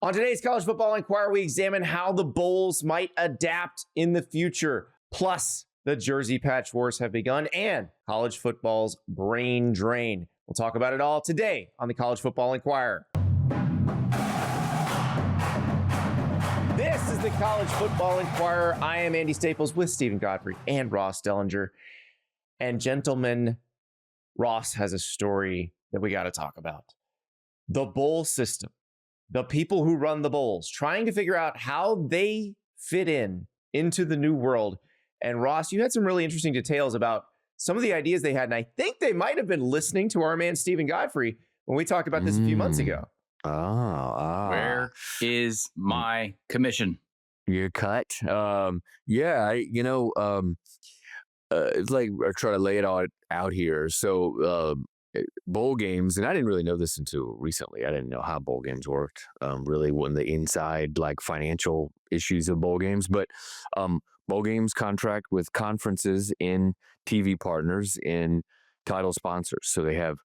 On today's College Football Enquirer, we examine how the Bowls might adapt in the future. Plus, the Jersey Patch Wars have begun and college football's brain drain. We'll talk about it all today on the College Football Enquirer. This is the College Football Enquirer. I am Andy Staples with Steven Godfrey and Ross Dellenger. And gentlemen, Ross has a story that we got to talk about. The bowl system. The people who run the bowls, trying to figure out how they fit into the new world. And Ross, you had some really interesting details about some of the ideas they had. And I think they might have been listening to our man, Steven Godfrey, when we talked about this a few months ago. Where is my commission? Your cut? It's like I try to lay it all out here. So, bowl games, and I didn't really know this until recently. I didn't know how bowl games worked, really, when the inside financial issues of bowl games. But bowl games contract with conferences in TV partners in title sponsors. So they have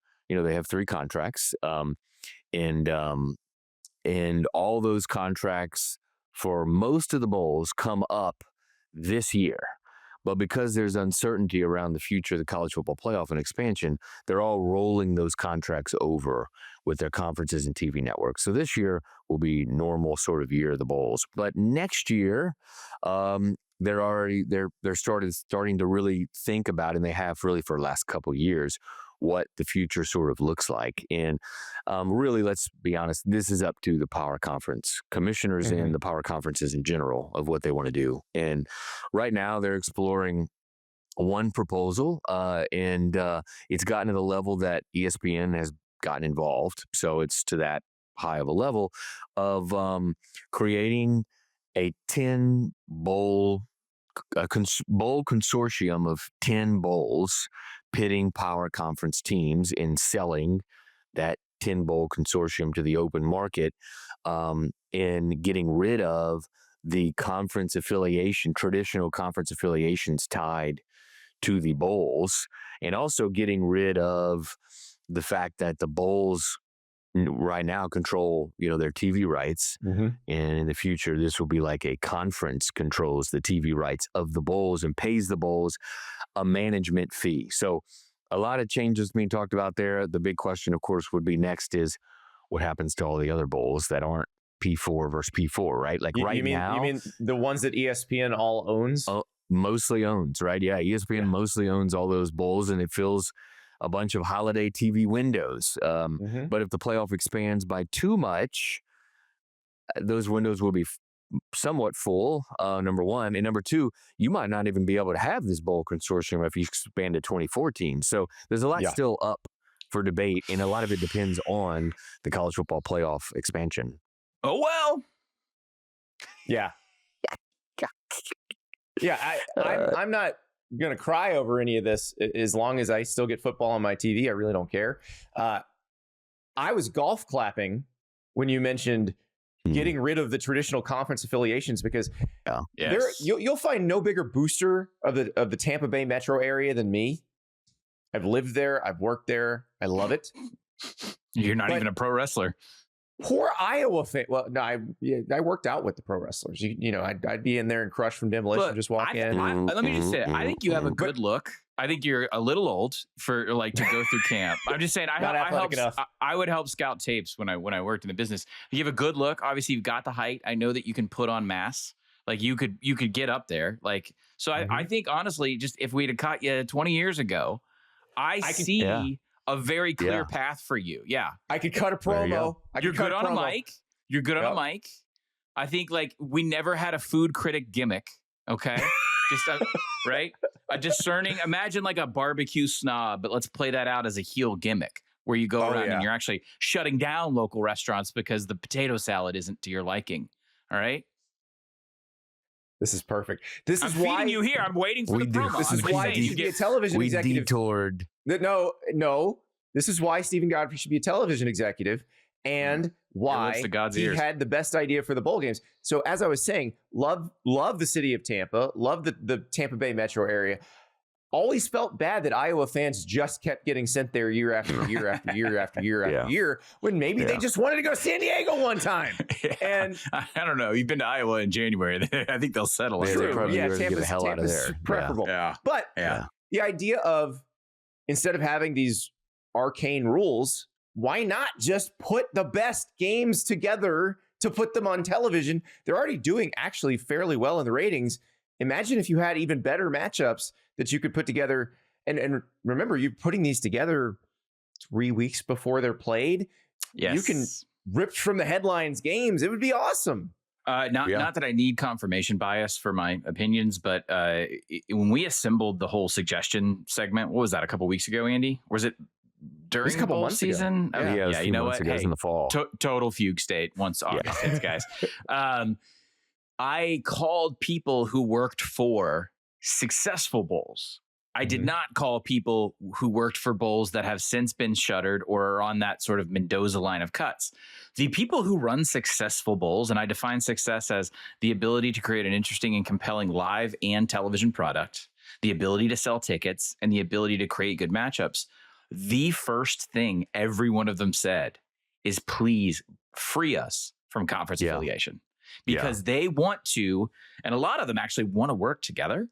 three contracts, and all those contracts for most of the bowls come up this year. But because there's uncertainty around the future of the college football playoff and expansion, they're all rolling those contracts over with their conferences and TV networks. So this year will be normal sort of year of the bowls. But next year, they're starting to really think about, and they have really for the last couple of years, what the future sort of looks like. And really, let's be honest, this is up to the power conference commissioners and the power conferences in general of what they want to do. And right now they're exploring one proposal, and it's gotten to the level that ESPN has gotten involved. So it's to that high of a level of creating a 10 bowl consortium of 10 bowls, pitting power conference teams and selling that 10 bowl consortium to the open market, and getting rid of the conference affiliation, traditional conference affiliations tied to the bowls, and also getting rid of the fact that the bowls right now control, their TV rights. And in the future, this will be like a conference controls the TV rights of the bowls and pays the bowls a management fee. So a lot of changes being talked about there. The big question, of course, would be next is what happens to all the other bowls that aren't P4 versus P4, right? Like now. You mean the ones that ESPN all owns? Mostly owns, right? Yeah, ESPN mostly owns all those bowls, and it fills a bunch of holiday TV windows. But if the playoff expands by too much, those windows will be somewhat full, number one. And number two, you might not even be able to have this bowl consortium if you expand to 24 teams. So there's a lot still up for debate, and a lot of it depends on the college football playoff expansion. Oh, well. Yeah. I'm not going to cry over any of this as long as I still get football on my TV. I really don't care. I was golf clapping when you mentioned getting rid of the traditional conference affiliations, because you'll find no bigger booster of the Tampa Bay metro area than me. I've lived there. I've worked there. I love it. You're not even a pro wrestler. Poor Iowa fan. Well, no, I worked out with the pro wrestlers. I'd be in there and Crush from Demolition just walk in. Let me just say, I think you have a good look. I think you're a little old for to go through camp. I'm just saying, I would help scout tapes when I worked in the business. You have a good look. Obviously, you've got the height. I know that you can put on mass. Like you could get up there. I think honestly, just if we'd have caught you 20 years ago, I see a very clear path for you. Yeah, I could cut a promo. You're good on a mic. You're good on a mic. I think we never had a food critic gimmick. Okay. Just right? A discerning, imagine a barbecue snob, but let's play that out as a heel gimmick where you go around and you're actually shutting down local restaurants because the potato salad isn't to your liking. All right? This is perfect. I'm feeding you here. I'm waiting for the promo. This is why you should be a television executive. Detoured. No. This is why Steven Godfrey should be a television executive, and why he had the best idea for the bowl games. So as I was saying, love the city of Tampa, love the Tampa Bay metro area. always felt bad that Iowa fans just kept getting sent there year after year after year after year after year, when maybe they just wanted to go to San Diego one time. And I don't know. You've been to Iowa in January. I think they'll settle. True. Yeah, get the hell out of there. Preferable. Yeah. But the idea of, instead of having these arcane rules, why not just put the best games together to put them on television? They're already doing actually fairly well in the ratings. Imagine if you had even better matchups that you could put together. And remember, you're putting these together 3 weeks before they're played. Yes. You can rip from the headlines games. It would be awesome. Not that I need confirmation bias for my opinions, but when we assembled the whole suggestion segment, what was that, a couple weeks ago, Andy? Was it during the bowl season? Yeah, you know what? Hey, in the fall. Total fugue state once August hits, guys. I called people who worked for successful bowls. I did not call people who worked for bowls that have since been shuttered or are on that sort of Mendoza line of cuts. The people who run successful bowls, and I define success as the ability to create an interesting and compelling live and television product, the ability to sell tickets, and the ability to create good matchups. The first thing every one of them said is, please free us from conference affiliation, because they want to, and a lot of them actually want to work together.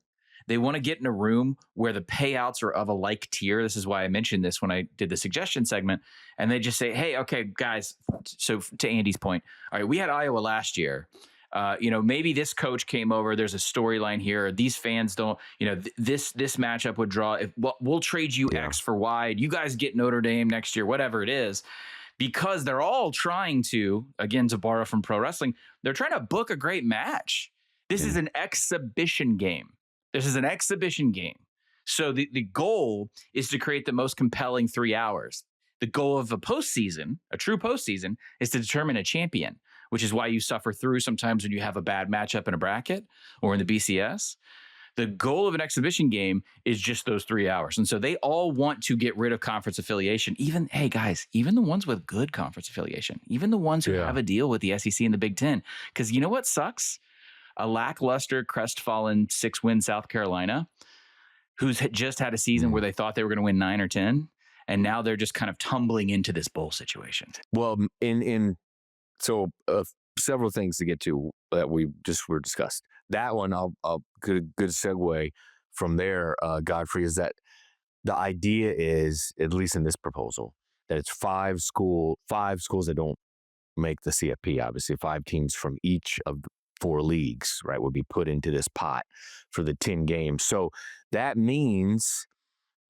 They want to get in a room where the payouts are of a like tier. This is why I mentioned this when I did the suggestion segment. And they just say, hey, okay, guys. So to Andy's point, all right, we had Iowa last year. Maybe this coach came over. There's a storyline here. These fans don't, this matchup would draw. We'll trade you X for Y. You guys get Notre Dame next year, whatever it is. Because they're all trying to, again, to borrow from pro wrestling, they're trying to book a great match. This is an exhibition game. So the goal is to create the most compelling 3 hours. The goal of a postseason, a true postseason, is to determine a champion, which is why you suffer through sometimes when you have a bad matchup in a bracket or in the BCS. The goal of an exhibition game is just those 3 hours. And so they all want to get rid of conference affiliation. Even the ones with good conference affiliation, even the ones who have a deal with the SEC and the Big Ten. Because you know what sucks? A lackluster, crestfallen 6-win South Carolina, who's just had a season where they thought they were going to win 9 or 10, and now they're just kind of tumbling into this bowl situation. Well, several things to get to that we just were discussed. That one, I'll good segue from there, Godfrey, is that the idea is, at least in this proposal, that it's five schools that don't make the CFP. Obviously, 5 teams from each of the 4 leagues, right, would be put into this pot for the 10 games. So that means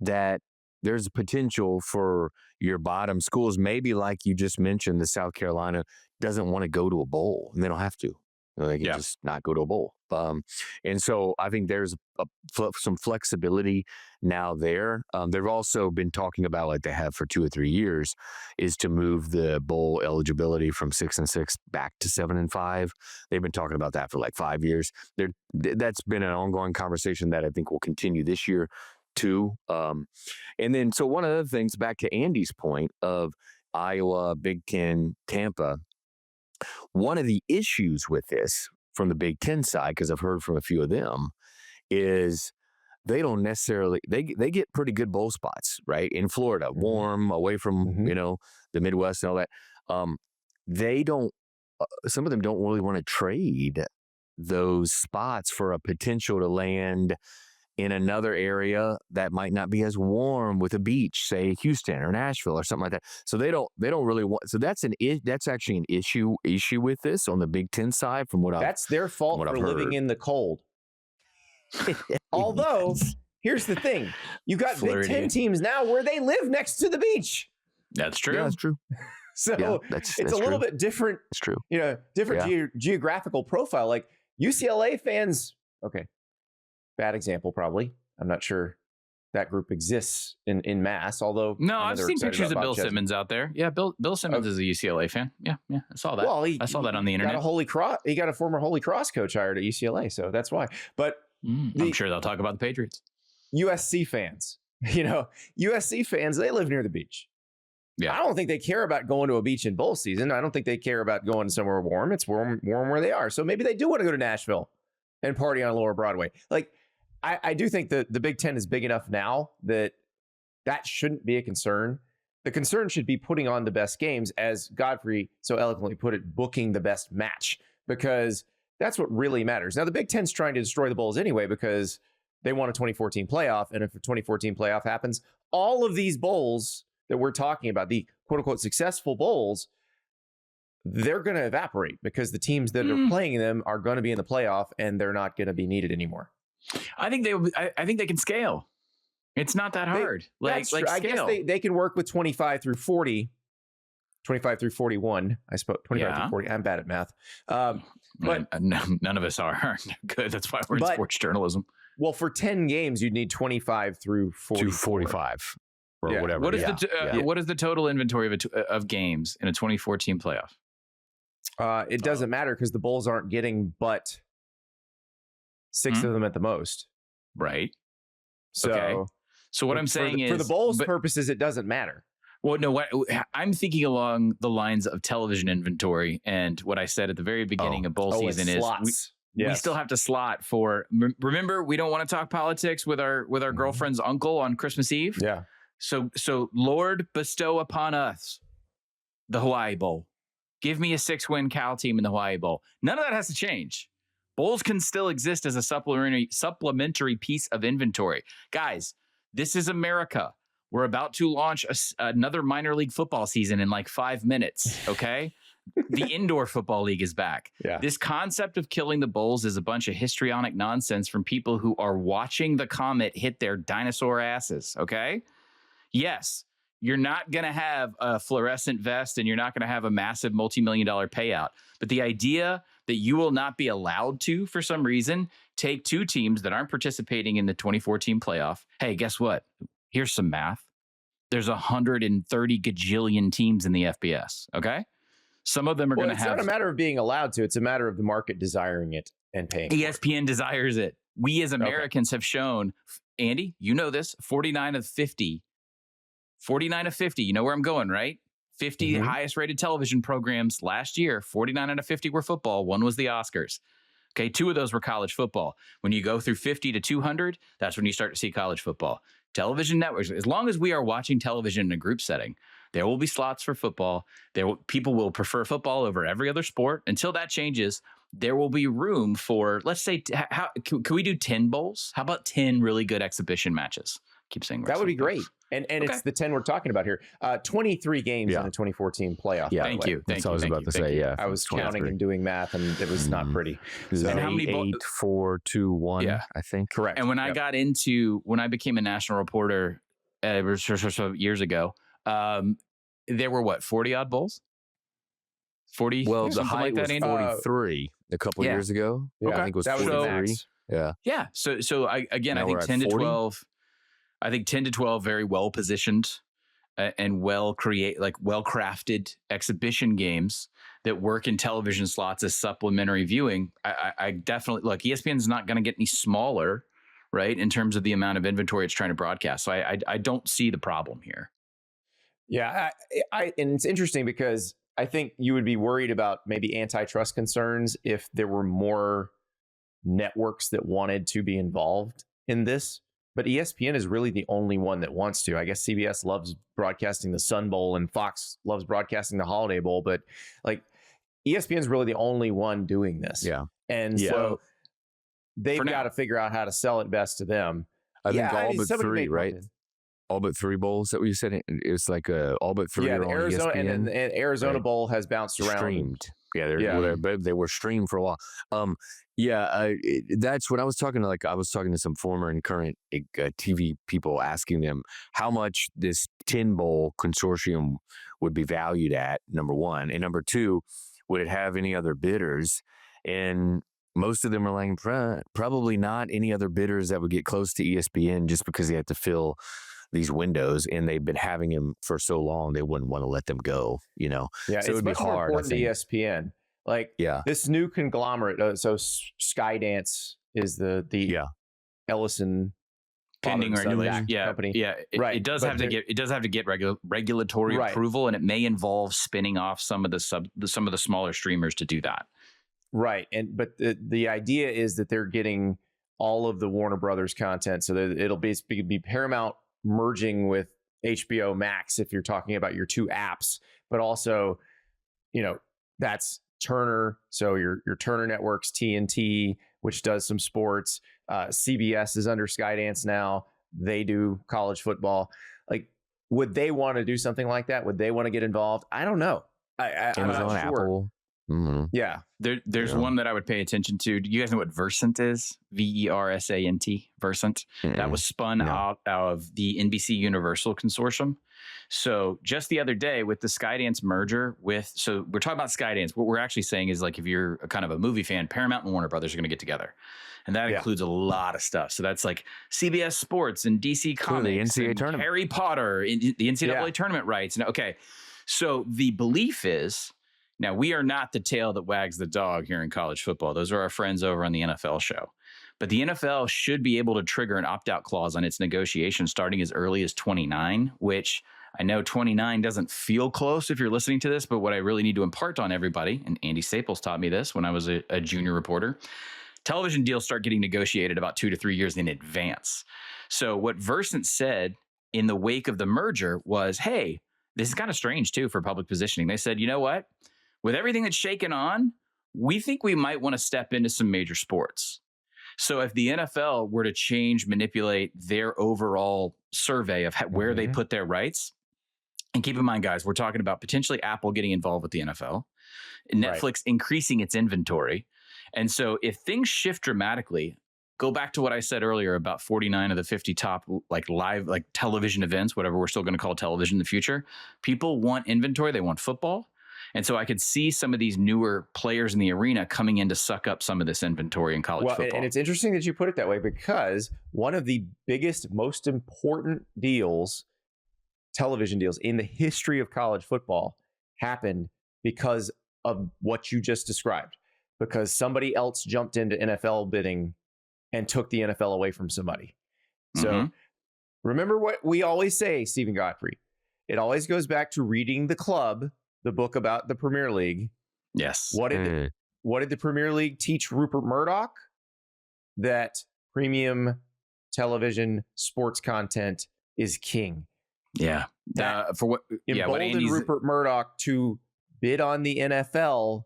that there's a potential for your bottom schools, maybe like you just mentioned, the South Carolina doesn't want to go to a bowl, and they don't have to. They can just not go to a bowl. And so I think there's some flexibility now there. They've also been talking about, like they have for 2 or 3 years, is to move the bowl eligibility from 6-6 back to 7-5. They've been talking about that for like 5 years. That's been an ongoing conversation that I think will continue this year too. And then, so one of the things, back to Andy's point of Iowa, Big Ten, Tampa, one of the issues with this from the Big Ten side, because I've heard from a few of them, is they don't necessarily, they get pretty good bowl spots, right? In Florida, warm, away from, the Midwest and all that. They don't, some of them don't really want to trade those spots for a potential to land in another area that might not be as warm with a beach, say Houston or Nashville or something like that. So they don't really want. So that's actually an issue with this on the Big Ten side. That's their fault for living in the cold. Although, here's the thing: you got Big Ten teams now where they live next to the beach. That's true. Yeah, that's true. So it's a little bit different. It's true. Different geographical profile. Like UCLA fans. Okay. Bad example, probably. I'm not sure that group exists in mass, although... No, I've seen pictures of Bill Simmons out there. Yeah, Bill Simmons is a UCLA fan. Yeah, I saw that. Well, I saw that on the internet. He got a former Holy Cross coach hired at UCLA, so that's why. But I'm sure they'll talk about the Patriots. USC fans, USC fans, they live near the beach. Yeah, I don't think they care about going to a beach in bowl season. I don't think they care about going somewhere warm. It's warm where they are. So maybe they do want to go to Nashville and party on Lower Broadway. Like, I do think that the Big Ten is big enough now that shouldn't be a concern. The concern should be putting on the best games, as Godfrey so eloquently put it, booking the best match, because that's what really matters. Now, the Big Ten's trying to destroy the bowls anyway because they want a 2014 playoff. And if a 2014 playoff happens, all of these bowls that we're talking about, the quote unquote successful bowls, they're going to evaporate because the teams that are playing them are going to be in the playoff and they're not going to be needed anymore. I think they can scale. It's not that hard. Like scale. I guess they can work with 25 through 40, 25 through 41. I suppose 25 through 40. I'm bad at math. But none of us are good. That's why we're in sports journalism. Well, for 10 games, you'd need 25 through 40. 45 or whatever. What is the total inventory of games in a 2014 playoff? It doesn't matter because the Bulls aren't getting but 6 of them at the most. Right. So what I'm saying is, for the Bulls' purposes, it doesn't matter. Well, no, I'm thinking along the lines of television inventory, and what I said at the very beginning of bowl season is we still have to slot for. Remember, we don't want to talk politics with our girlfriend's uncle on Christmas Eve. Yeah. So Lord, bestow upon us the Hawaii Bowl. Give me a 6-win Cal team in the Hawaii Bowl. None of that has to change. Bowls can still exist as a supplementary piece of inventory. Guys, this is America. We're about to launch another minor league football season in like 5 minutes, okay? The indoor football league is back. Yeah. This concept of killing the Bulls is a bunch of histrionic nonsense from people who are watching the comet hit their dinosaur asses, okay? Yes, you're not going to have a fluorescent vest and you're not going to have a massive multi-million-dollar payout. But the idea that you will not be allowed to, for some reason, take 2 teams that aren't participating in the 2014 playoff. Hey, guess what? Here's some math. There's 130 gajillion teams in the FBS, okay? Some of them are going to have... It's not a matter of being allowed to. It's a matter of the market desiring it and paying. ESPN desires it. We as Americans have shown, Andy, you know this, 49 of 50. 49 of 50. You know where I'm going, right? 50 highest rated television programs last year. 49 out of 50 were football. 1 was the Oscars. Okay, 2 of those were college football. When you go through 50 to 200, that's when you start to see college football. Television networks, as long as we are watching television in a group setting, there will be slots for football. People will prefer football over every other sport. Until that changes, there will be room for, let's say, can we do 10 bowls? How about 10 really good exhibition matches? Keep saying that would be great. And it's the 10 we're talking about here. 23 games in the 2014 playoff. Yeah, thank you. That's what I was about to say. Yeah, I was counting and doing math, and it was not pretty. So and how many 8, 4, 2, 1? Yeah, I think correct. And when I became a national reporter years ago, there were 40 odd bowls. 40. Well, the height was 43 a couple years ago. Yeah, I think it was 43. Yeah. So I think 10 to 12. I think 10 to 12 very well positioned and well crafted exhibition games that work in television slots as supplementary viewing. I definitely look. ESPN is not going to get any smaller, right, in terms of the amount of inventory it's trying to broadcast. So I don't see the problem here. Yeah, and it's interesting because I think you would be worried about maybe antitrust concerns if there were more networks that wanted to be involved in this. But ESPN is really the only one that wants to. I guess CBS loves broadcasting the Sun Bowl and Fox loves broadcasting the Holiday Bowl. But like ESPN is really the only one doing this. Yeah. And so they've got to figure out how to sell it best to them. I think all but 3, right? All but 3 bowls that we said it's like all but 3 are on Arizona, ESPN. and the Arizona Bowl has bounced around. Streamed. They were streamed for a while. That's when I was talking to some former and current TV people, asking them how much this 10 bowl consortium would be valued at, number one, and number 2, would it have any other bidders? And most of them are like, probably not any other bidders that would get close to ESPN, just because they have to fill these windows, and they've been having him for so long, they wouldn't want to let them go, Yeah, so it would be hard. More important to ESPN. Like this new conglomerate. So Skydance is the Ellison pending regulation company. Yeah, it does have to get regulatory approval, and it may involve spinning off some of the smaller streamers to do that. Right, but the idea is that they're getting all of the Warner Brothers content. So that it'll basically be Paramount merging with HBO Max if you're talking about your two apps, but also, that's Turner. So your Turner Networks, TNT, which does some sports. CBS is under Skydance now. They do college football. Like, would they want to do something like that? Would they want to get involved? I don't know. I'm not sure. Apple. Mm-hmm. Yeah. There's one that I would pay attention to. Do you guys know what Versant is? Versant. Versant. Mm-hmm. That was spun out of the NBC Universal Consortium. So just the other day with the Skydance merger so we're talking about Skydance. What we're actually saying is, like, if you're a kind of a movie fan, Paramount and Warner Brothers are going to get together. And that includes a lot of stuff. So that's like CBS Sports and DC Comics, the NCAA tournament, Harry Potter, the NCAA tournament rights. And okay, so the belief is, now we are not the tail that wags the dog here in college football. Those are our friends over on the NFL show. But the NFL should be able to trigger an opt-out clause on its negotiation starting as early as 29, which I know 29 doesn't feel close if you're listening to this, but what I really need to impart on everybody, and Andy Staples taught me this when I was a junior reporter, television deals start getting negotiated about 2 to 3 years in advance. So what Versant said in the wake of the merger was, hey, this is kind of strange too for public positioning. They said, you know what? With everything that's shaken on, we think we might want to step into some major sports. So if the NFL were to manipulate their overall survey of where they put their rights, and keep in mind, guys, we're talking about potentially Apple getting involved with the NFL, Netflix increasing its inventory. And so if things shift dramatically, go back to what I said earlier about 49 of the 50 top live television events, whatever we're still going to call television in the future. People want inventory. They want football. And so I could see some of these newer players in the arena coming in to suck up some of this inventory in college football. And it's interesting that you put it that way, because one of the biggest, most important television deals in the history of college football happened because of what you just described. Because somebody else jumped into NFL bidding and took the NFL away from somebody. So remember what we always say, Steven Godfrey. It always goes back to reading The Club, the book about the Premier League. Yes. What did the Premier League teach Rupert Murdoch? That premium television sports content is king. Yeah. Emboldened Rupert Murdoch to bid on the NFL.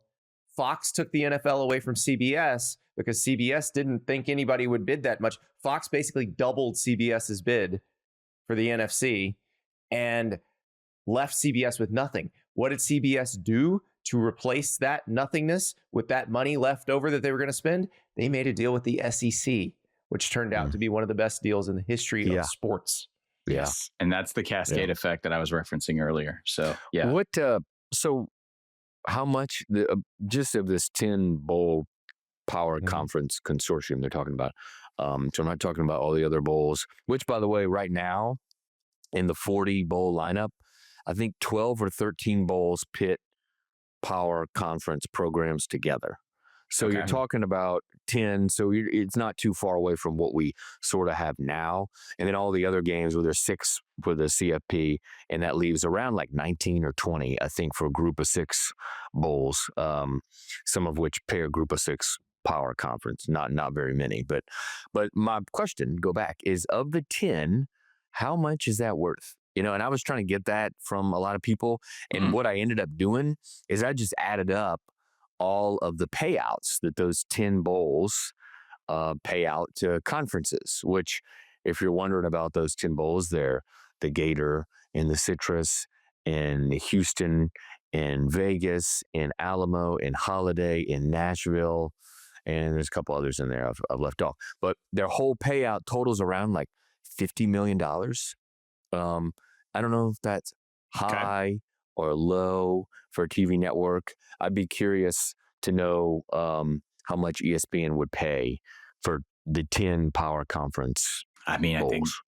Fox took the NFL away from CBS because CBS didn't think anybody would bid that much. Fox basically doubled CBS's bid for the NFC and left CBS with nothing. What did CBS do to replace that nothingness with that money left over that they were going to spend? They made a deal with the SEC, which turned out to be one of the best deals in the history of sports. Yes. And that's the cascade effect that I was referencing earlier. So, yeah. So how much just of this 10 bowl power conference consortium they're talking about? So I'm not talking about all the other bowls, which, by the way, right now in the 40 bowl lineup, I think 12 or 13 bowls pit power conference programs together. So you're talking about 10. So it's not too far away from what we sort of have now. And then all the other games where there's 6 for the CFP, and that leaves around like 19 or 20, I think, for group of 6 bowls, some of which pair group of 6 power conference, not very many. But my question, go back, is of the 10, how much is that worth? And I was trying to get that from a lot of people. And what I ended up doing is I just added up all of the payouts that those 10 bowls pay out to conferences, which, if you're wondering about those 10 bowls, they're the Gator and the Citrus and Houston and Vegas and Alamo and Holiday in Nashville. And there's a couple others in there I've left off. But their whole payout totals around like $50 million. I don't know if that's high or low for a TV network. I'd be curious to know how much ESPN would pay for the 10 power conference. I mean, bowls.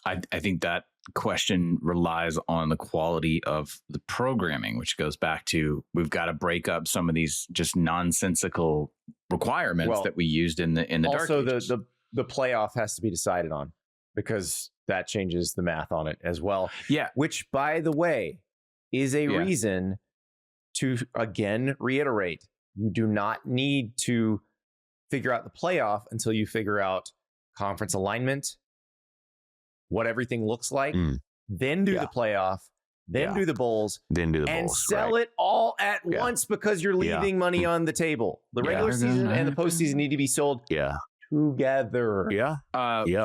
I think that question relies on the quality of the programming, which goes back to, we've got to break up some of these just nonsensical requirements that we used in the dark ages. Also, the playoff has to be decided on, because that changes the math on it as well. Yeah. Which, by the way, is a reason to, again, reiterate, you do not need to figure out the playoff until you figure out conference alignment, what everything looks like, then do the playoff, then do the bowls, then do the and bowls, sell it all at once because you're leaving money on the table. The regular season and the postseason need to be sold together.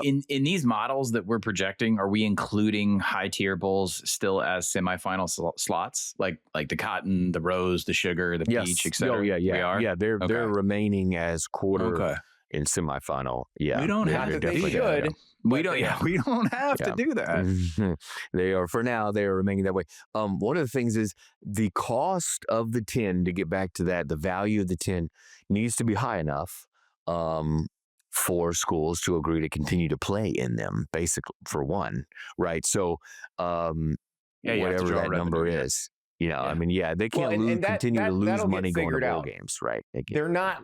In these models that we're projecting, are we including high tier bowls still as semifinal slots, like the cotton, the rose, the sugar, the peach, etc.? We are. Yeah, they're remaining as quarter. Okay. In semifinal, we don't have to. They should. We don't. We don't have to do that. They are for now. They are remaining that way. One of the things is the cost of the 10. To get back to that, the value of the 10 needs to be high enough for schools to agree to continue to play in them. Basically, for one, right? So, whatever that number is. I mean, they can't continue to lose money going to bowl games, right? They're not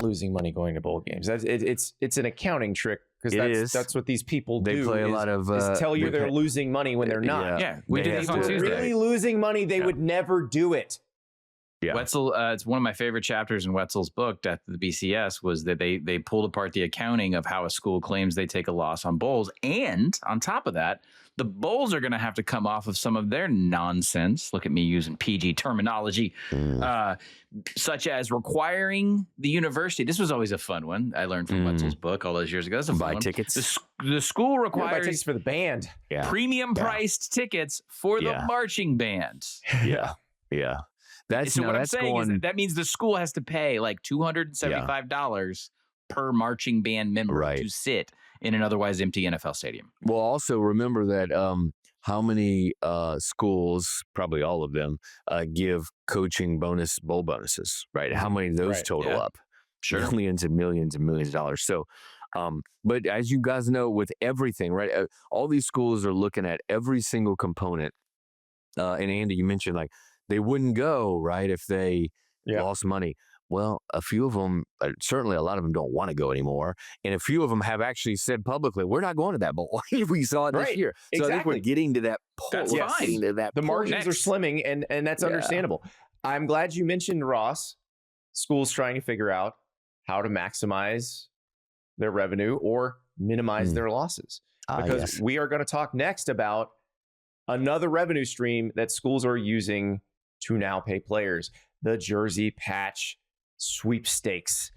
losing money going to bowl games. It's an accounting trick because that's what these people do. They play a lot of tell you they're losing money when they're not. We did this on Tuesday. If they were really losing money, they would never do it. Wetzel, it's one of my favorite chapters in Wetzel's book, Death of the BCS, was that they pulled apart the accounting of how a school claims they take a loss on bowls. And on top of that, the bowls are going to have to come off of some of their nonsense. Look at me using PG terminology, such as requiring the university. This was always a fun one. I learned from Wetzel's book all those years ago. That's a fun buy one. Tickets. The school requires buy tickets for the band. Premium priced tickets for the marching band. That's what I'm that's saying is that means the school has to pay like $275 per marching band member to sit in an otherwise empty NFL stadium. Well, also remember that how many schools, probably all of them, give coaching bowl bonuses, right? How many of those total up? Sure. Millions and millions and millions of dollars. So, but as you guys know, with everything, right? All these schools are looking at every single component. And Andy, you mentioned like, they wouldn't go, right, if they lost money. Well, a few of them, certainly a lot of them don't want to go anymore. And a few of them have actually said publicly, we're not going to that bowl. We saw it this year. So I think we're getting to that point. That's fine. The margins are slimming, and that's understandable. I'm glad you mentioned, Ross, schools trying to figure out how to maximize their revenue or minimize their losses. Because we are going to talk next about another revenue stream that schools are using to now pay players. The jersey patch sweepstakes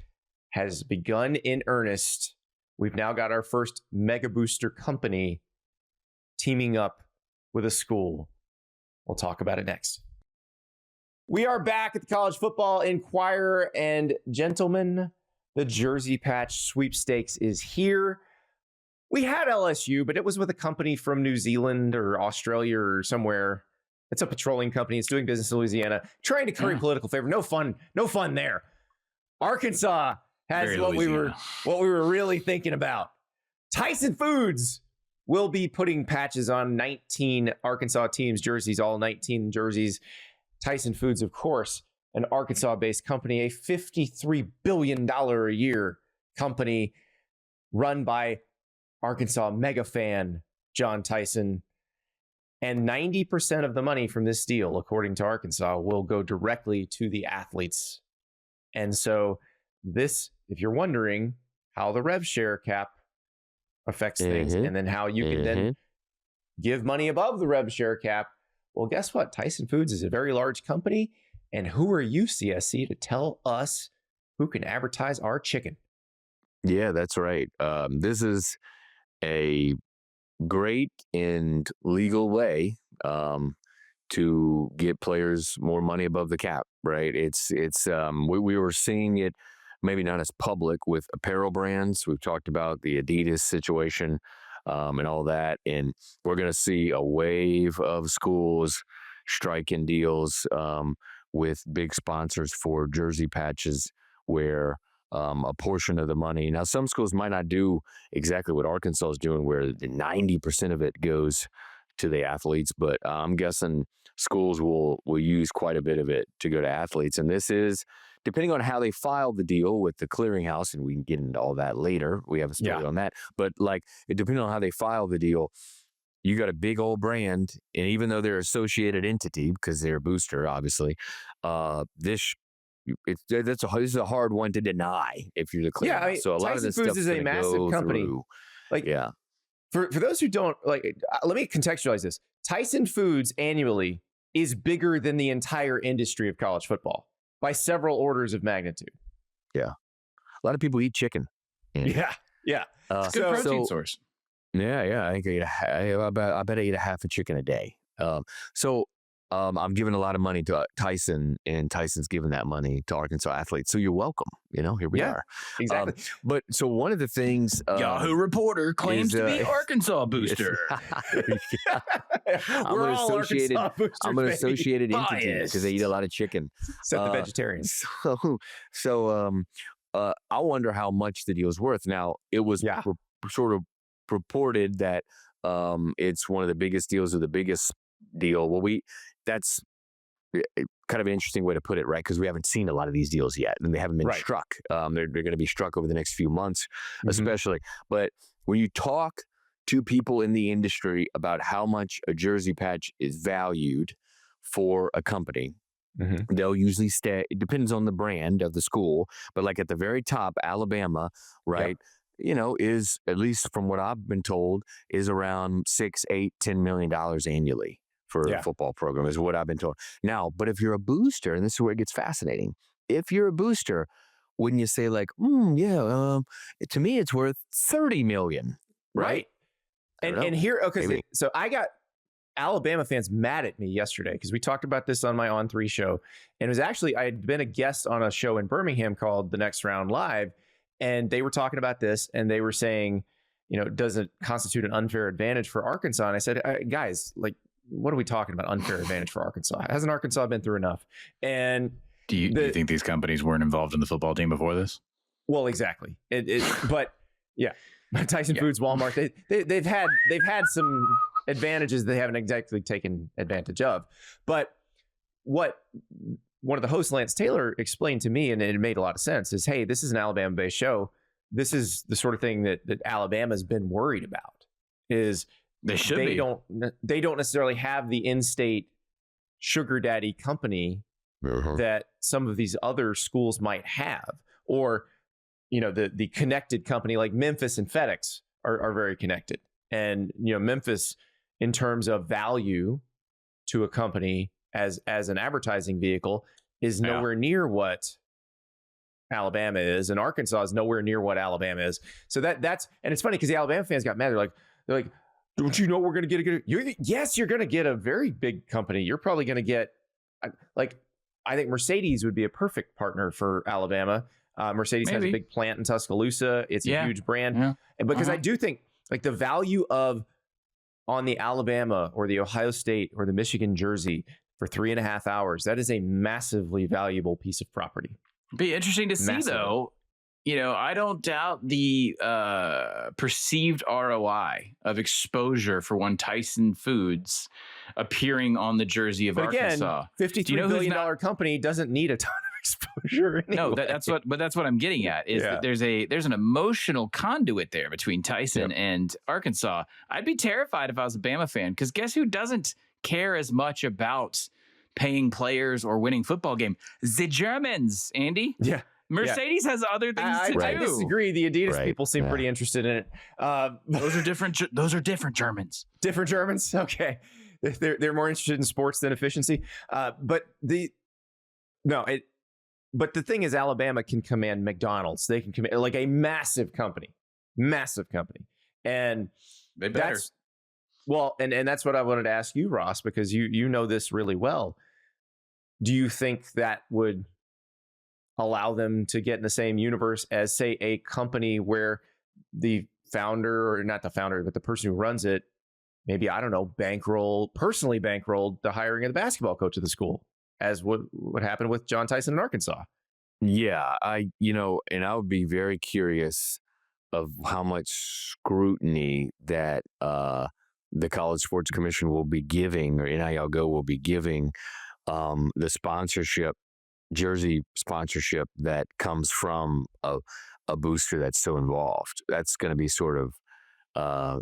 has begun in earnest. We've now got our first mega booster company teaming up with a school. We'll talk about it next. We are back at the College Football Enquirer, and gentlemen, the jersey patch sweepstakes is here. We had LSU, but it was with a company from New Zealand or Australia or somewhere. It's a petroleum company. It's doing business in Louisiana, trying to curry political favor. No fun there. Arkansas has what we were really thinking about. Tyson Foods will be putting patches on 19 Arkansas teams' jerseys, all 19 jerseys. Tyson Foods, of course, an Arkansas-based company, a $53 billion a year company run by Arkansas mega fan John Tyson. And 90% of the money from this deal, according to Arkansas, will go directly to the athletes. And so this, if you're wondering how the rev share cap affects things, and then how you can then give money above the rev share cap, well, guess what? Tyson Foods is a very large company. And who are you, CSC, to tell us who can advertise our chicken? Yeah, that's right. This is a great and legal way to get players more money above the cap, right? We were seeing it maybe not as public with apparel brands. We've talked about the Adidas situation and all that, and we're going to see a wave of schools striking deals with big sponsors for jersey patches where a portion of the money. Now, some schools might not do exactly what Arkansas is doing, where 90% of it goes to the athletes, but I'm guessing schools will use quite a bit of it to go to athletes. And this is, depending on how they file the deal with the clearinghouse, and we can get into all that later. We have a story on that. But depending on how they file the deal, you got a big old brand, and even though they're associated entity because they're a booster, obviously, this this is a hard one to deny if you're the clear. Yeah, I mean, so a lot Tyson of this Foods stuff is a massive company. Like, yeah. For those who don't let me contextualize this. Tyson Foods annually is bigger than the entire industry of college football by several orders of magnitude. Yeah, a lot of people eat chicken. Yeah. It's a good protein source. Yeah. I think I bet I eat a half a chicken a day. I'm giving a lot of money to Tyson, and Tyson's giving that money to Arkansas athletes. So you're welcome. Here we are. Exactly. But so one of the things Yahoo reporter claims to be Arkansas booster. I'm an associated entity because they eat a lot of chicken. Except the vegetarians. I wonder how much the deal's worth. Now, it was sort of purported that it's one of the biggest deals or the biggest deal. Well, that's kind of an interesting way to put it, right? Because we haven't seen a lot of these deals yet, and they haven't been struck. They're going to be struck over the next few months, especially. But when you talk to people in the industry about how much a jersey patch is valued for a company, they'll usually stay. It depends on the brand of the school, but like at the very top, Alabama, right? Is, at least from what I've been told, is around $6, $8, $10 million annually for a football program, is what I've been told. Now, but if you're a booster, and this is where it gets fascinating, if you're a booster, wouldn't you say like, to me it's worth $30 million, right? And here, okay, so I got Alabama fans mad at me yesterday because we talked about this on my On 3 show, and it was actually, I had been a guest on a show in Birmingham called The Next Round Live, and they were talking about this, and they were saying, does it constitute an unfair advantage for Arkansas? And I said, guys, like, what are we talking about? Unfair advantage for Arkansas? Hasn't Arkansas been through enough? And do you think these companies weren't involved in the football team before this? Well, exactly. But yeah, Tyson Foods, Walmart, they've had some advantages they haven't exactly taken advantage of. But what one of the hosts, Lance Taylor, explained to me, and it made a lot of sense, is, hey, this is an Alabama-based show. This is the sort of thing that Alabama's been worried about. Is they don't necessarily have the in-state sugar daddy company that some of these other schools might have, or the connected company like Memphis and FedEx are very connected, and Memphis, in terms of value to a company as an advertising vehicle, is nowhere near what Alabama is, and Arkansas is nowhere near what Alabama is. So that's, and it's funny because the Alabama fans got mad. They're like, don't you know we're going to get yes, you're going to get a very big company. You're probably going to get, I think Mercedes would be a perfect partner for Alabama. Mercedes has a big plant in Tuscaloosa. It's a huge brand. Yeah. And because I do think like the value on the Alabama or the Ohio State or the Michigan jersey for 3.5 hours, that is a massively valuable piece of property. Be interesting to see, though. I don't doubt the perceived ROI of exposure for one Tyson Foods appearing on the jersey of Arkansas. $53 billion company doesn't need a ton of exposure anyway. No, that's what I'm getting at, is that there's an emotional conduit there between Tyson and Arkansas. I'd be terrified if I was a Bama fan, because guess who doesn't care as much about paying players or winning football game? The Germans, Andy. Yeah. Mercedes has other things to do. I disagree. The Adidas people seem pretty interested in it. Those are different. Those are different Germans. Different Germans. Okay, they're more interested in sports than efficiency. But the thing is, Alabama can command McDonald's. They can command like a massive company, and they better. And that's what I wanted to ask you, Ross, because you know this really well. Do you think that would allow them to get in the same universe as, say, a company where the founder, or not the founder, but the person who runs it, maybe, I don't know, personally bankrolled the hiring of the basketball coach of the school, as what happened with John Tyson in Arkansas? Yeah, and I would be very curious of how much scrutiny that the College Sports Commission will be giving, or NIL Go will be giving the sponsorship, jersey sponsorship that comes from a booster that's so involved. That's going to be sort of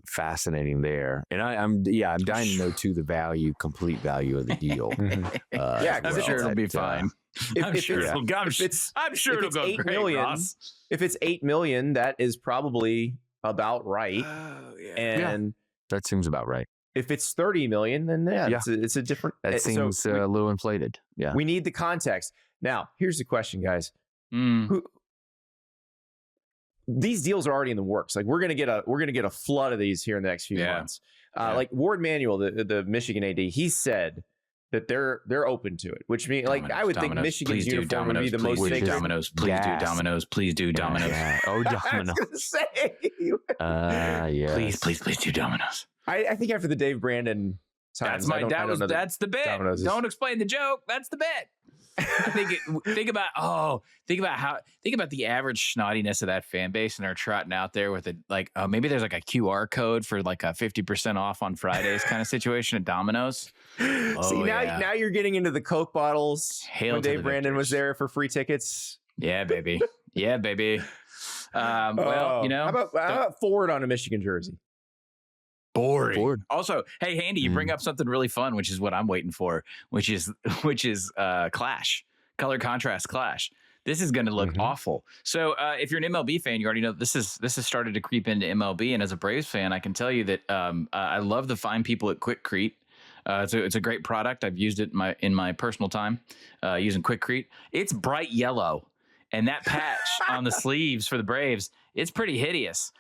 fascinating there. And I'm dying to know too the complete value of the deal. I'm sure it'll be fine. I'm sure it'll go 8 great, million, Ross. If it's 8 million, that is probably about right. Oh, yeah. And that seems about right. if it's 30 million, then it's a different. That seems a little inflated. Yeah. We need the context. Now, here's the question, guys. These deals are already in the works. Like we're gonna get a flood of these here in the next few months. Like Ward Manuel, the Michigan AD, he said that they're open to it, which means like I would think Michigan's uniform would be the most sacred. Domino's, please do Domino's, please do Domino's. Oh, Domino's. I was gonna say, yes. Please do Domino's. I think after the Dave Brandon times, that's the bit. Domino's Don't explain the joke. That's the bit. think about the average snottiness of that fan base, and they're trotting out there with maybe there's like a QR code for like a 50% off on Fridays kind of situation at Domino's. See, now you're getting into the Coke bottles. Hail when Dave Brandon was there for free tickets. Yeah, baby. Well, how about Ford on a Michigan jersey? Boring. Also, hey, Handy, you bring up something really fun, which is what I'm waiting for, which is Clash, color contrast Clash. This is going to look awful. So if you're an MLB fan, you already know this has started to creep into MLB. And as a Braves fan, I can tell you that I love the fine people at Quikrete. It's a great product. I've used it in my personal time using Quikrete. It's bright yellow, and that patch on the sleeves for the Braves, it's pretty hideous.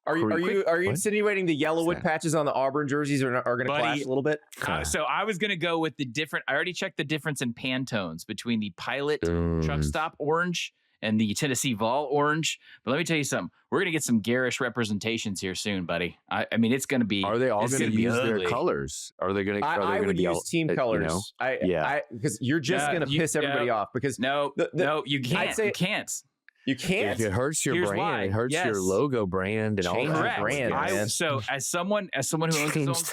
Are you insinuating the Yellowwood patches on the Auburn jerseys are going to clash a little bit? So I was going to go with the different. I already checked the difference in Pantones between the Pilot Truck Stop orange and the Tennessee Vol orange. But let me tell you something. We're going to get some garish representations here soon, buddy. I mean, it's going to be. Are they all going to use their colors? Are they going to? I would use team colors. Because you're just going to piss everybody off. Because no, you can't. You can't. You can't. If it hurts your brand. Why. It hurts your logo brand and all that. Brand. So as someone who owns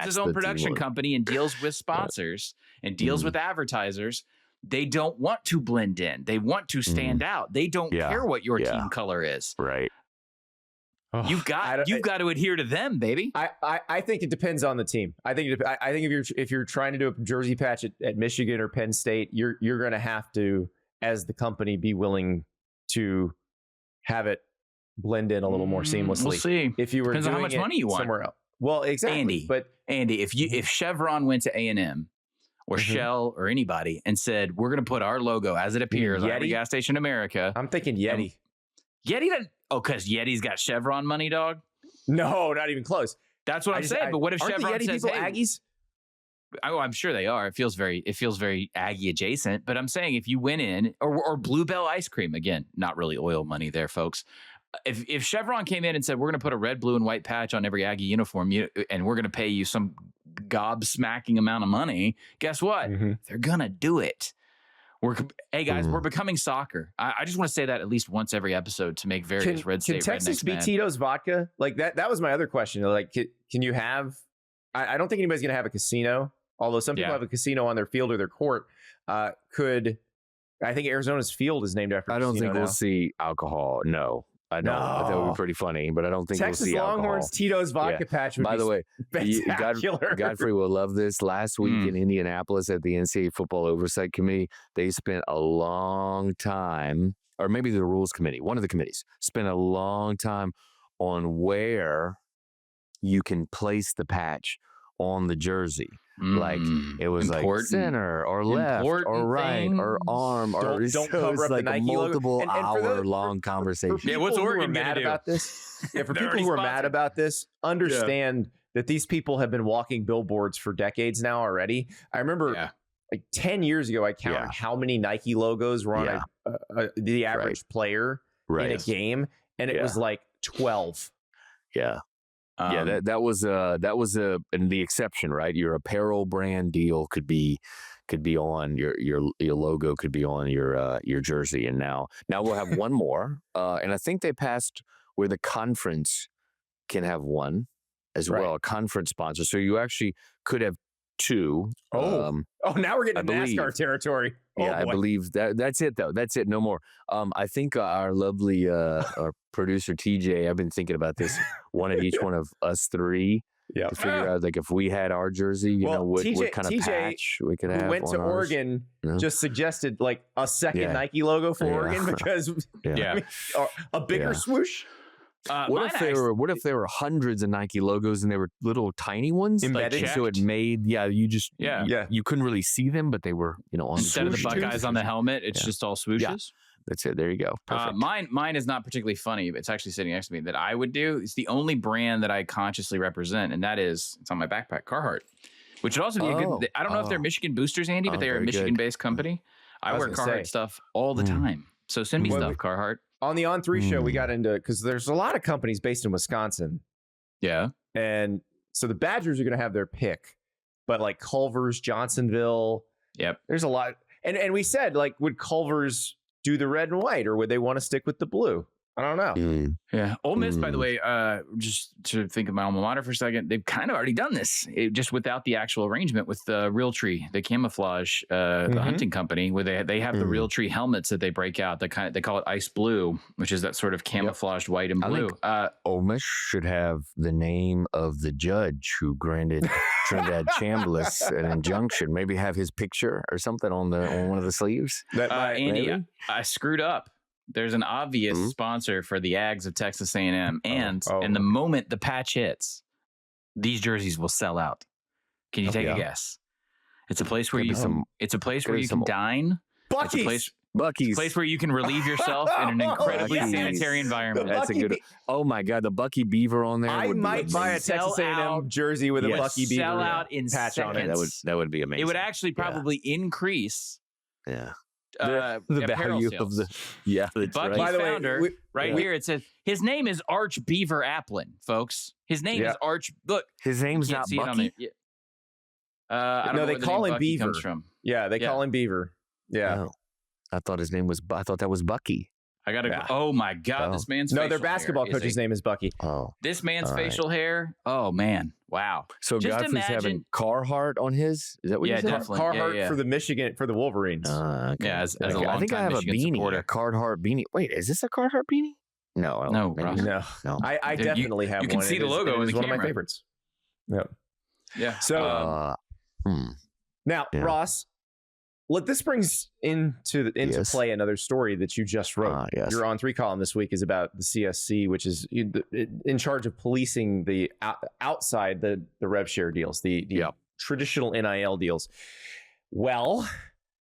his own production company and deals with sponsors and deals with advertisers, they don't want to blend in. They want to stand out. They don't care what your team color is. Right. You've got to adhere to them, baby. I think it depends on the team. I think if you're trying to do a jersey patch at Michigan or Penn State, you're going to have to, as the company, be willing to have it blend in a little more seamlessly. We'll see. If you were depends on how much money you want somewhere else. Well, exactly. Andy, if Chevron went to A&M or Shell or anybody and said, we're going to put our logo as it appears on every gas station in America. I'm thinking Yeti. Yeti doesn't. Oh, because Yeti's got Chevron money, dog? No, not even close. That's what I'm saying. But what if Chevron the Yeti says, people Aggies? Oh, I'm sure they are. It feels very Aggie adjacent. But I'm saying if you went in or Bluebell ice cream, again, not really oil money there, folks. If Chevron came in and said, we're going to put a red, blue, and white patch on every Aggie uniform and we're going to pay you some gobsmacking amount of money, guess what? They're going to do it. Hey guys, we're becoming soccer. I just want to say that at least once every episode to make various red state rednecks mad. Can Texas be Tito's vodka? Like that was my other question. Like, can you have? I don't think anybody's going to have a casino, although some people have a casino on their field or their court. I think Arizona's field is named after. I don't think we'll see alcohol. No, I don't. No. That would be pretty funny, but I don't think Texas we'll see Longhorns alcohol. Tito's vodka patch. By the way, spectacular. Godfrey will love this. Last week in Indianapolis at the NCAA Football Oversight Committee, they spent a long time, or maybe the Rules Committee, one of the committees, spent a long time on where you can place the patch on the jersey. Like it was like center or left or right or arm or don't cover up like the Nike multiple logo. hour long conversation. Yeah, what's Oregon mad about this? Yeah, for people who are mad about this, understand that these people have been walking billboards for decades now already. I remember like 10 years ago, I counted how many Nike logos were on the average player in a game, and it was like 12. Yeah. That was the exception, right? Your apparel brand deal could be on your logo could be on your jersey, and now we'll have one more, and I think they passed where the conference can have one as well, a conference sponsor. So you actually could have two. Now we're getting NASCAR territory. I believe that's it though. That's it. No more. I think our lovely our producer TJ, I've been thinking about this. One at each one of us three Yeah. To figure out like if we had our jersey, what kind of patch we could have. Who went to ours. Oregon just suggested like a second Nike logo for Oregon because a bigger swoosh. What if there were hundreds of Nike logos and they were little tiny ones embedded? So it made you couldn't really see them, but they were on instead of the Buckeyes on the helmet, it's just all swooshes. Yeah. That's it. There you go. Perfect. Mine is not particularly funny, but it's actually sitting next to me that I would do. It's the only brand that I consciously represent, and that is it's on my backpack, Carhartt, which would also be a good. I don't know if they're Michigan boosters, Andy, but they are a Michigan-based company. I wear Carhartt stuff all the time, so send me stuff, Carhartt. On the On3 show, we got into because there's a lot of companies based in Wisconsin. Yeah, and so the Badgers are going to have their pick, but like Culver's, Johnsonville. Yep, there's a lot, and we said like would Culver's do the red and white, or would they want to stick with the blue? I don't know. Yeah. Ole Miss, by the way, just to think of my alma mater for a second, they've kind of already done this, just without the actual arrangement with the Realtree, the camouflage, the hunting company, where they have the Realtree helmets that they break out. They call it ice blue, which is that sort of camouflaged white and blue. Ole Miss should have the name of the judge who granted Trinidad Chambliss an injunction. Maybe have his picture or something on one of the sleeves. Andy, I screwed up. There's an obvious sponsor for the Ags of Texas A&M, and the moment the patch hits, these jerseys will sell out. Can you take a guess? It's a place where you can dine. Buc-ee's. Buc-ee's. It's a place where you can relieve yourself in an incredibly sanitary environment. That's a good. Oh my God, the Bucky Beaver on there. I might buy a Texas A&M jersey with a Bucky Beaver sell out in patch on it. That would be amazing. It would actually probably increase. Yeah. The value sales. of the Bucky's founder here. It says his name is Arch Beaver Applin, folks. His name is Arch. Look, his name's not Bucky. I don't know they call him Beaver. Comes from. Yeah, they call him Beaver. Yeah, no. I thought his name was. I thought that was Bucky. I gotta. Yeah. Oh my God, this man's their basketball coach's name is Bucky. Oh, this man's facial hair. Oh man, wow. So just Godfrey's having Carhartt on his. Is that what you said? Definitely. Carhartt for the Wolverines. Okay. Yeah, as a I think I have Michigan a beanie, supporter. a Carhartt beanie. Wait, is this a Carhartt beanie? No, no. I definitely have one. You can see the logo in the camera. One of my favorites. Yeah. Yeah. So now, Ross. This brings into play another story that you just wrote. Yes. Your On3 column this week is about the CSC, which is in charge of policing the outside the rev share deals, the traditional NIL deals. Well,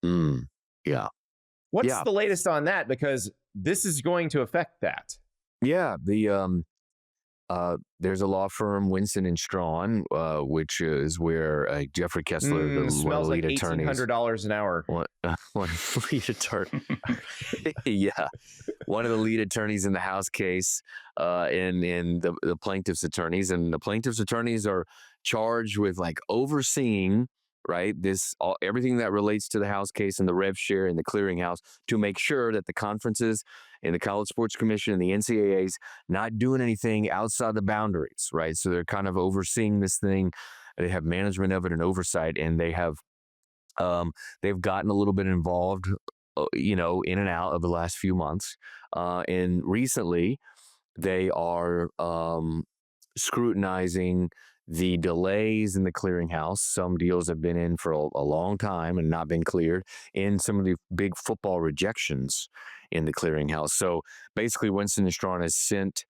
what's the latest on that? Because this is going to affect that. Yeah, there's a law firm, Winston and Strawn, which is where Jeffrey Kessler, one of the lead attorneys, $1,800 an hour. One of the lead attorney, one of the lead attorneys in the House case, in the plaintiff's attorneys, and the plaintiff's attorneys are charged with overseeing. Right, everything that relates to the House case and the rev share and the clearinghouse to make sure that the conferences and the College Sports Commission and the NCAA's not doing anything outside the boundaries. Right, so they're kind of overseeing this thing. They have management of it and oversight, and they have they've gotten a little bit involved, in and out of the last few months, and recently they are scrutinizing the delays in the clearinghouse. Some deals have been in for a long time and not been cleared, and some of the big football rejections in the clearinghouse. So basically, Winston & Strawn has sent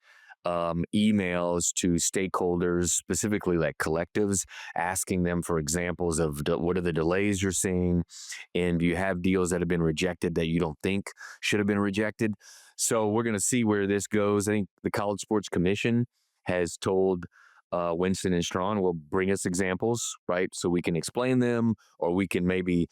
emails to stakeholders, specifically like collectives, asking them for examples of what are the delays you're seeing, and do you have deals that have been rejected that you don't think should have been rejected? So we're going to see where this goes. I think the College Sports Commission has told Winston and Strawn will bring us examples, right? So we can explain them, or we can maybe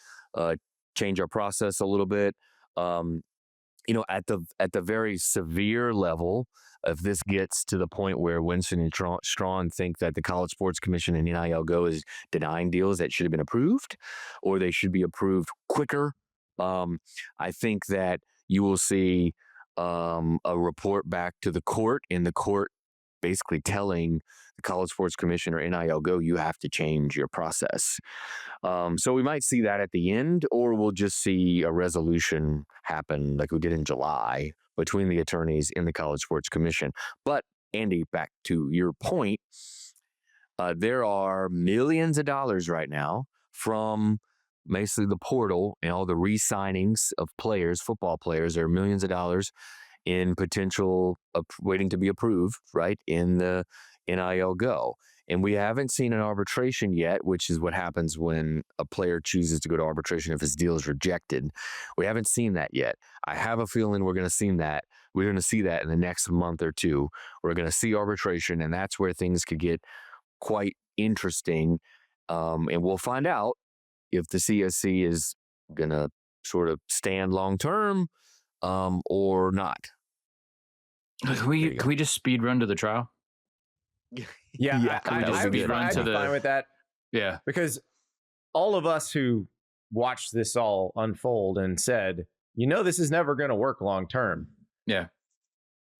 change our process a little bit. At the very severe level, if this gets to the point where Winston and Strawn think that the College Sports Commission and NIL Go is denying deals that should have been approved, or they should be approved quicker, I think that you will see a report back to the court, and the court basically telling the College Sports Commission or NIL Go, you have to change your process. So we might see that at the end, or we'll just see a resolution happen like we did in July between the attorneys in the College Sports Commission. But Andy, back to your point, There are millions of dollars right now from basically the portal and all the re-signings of players, football players. There are millions of dollars in potential waiting to be approved, right, in the NIL Go. And we haven't seen an arbitration yet, which is what happens when a player chooses to go to arbitration if his deal is rejected. We haven't seen that yet. I have a feeling we're going to see that. We're going to see that in the next month or two. We're going to see arbitration, and that's where things could get quite interesting. And we'll find out if the CSC is going to sort of stand long term or not. Can we just speed run to the trial? Yeah, I'd be fine with that. Yeah, because all of us who watched this all unfold and said, this is never going to work long term. Yeah,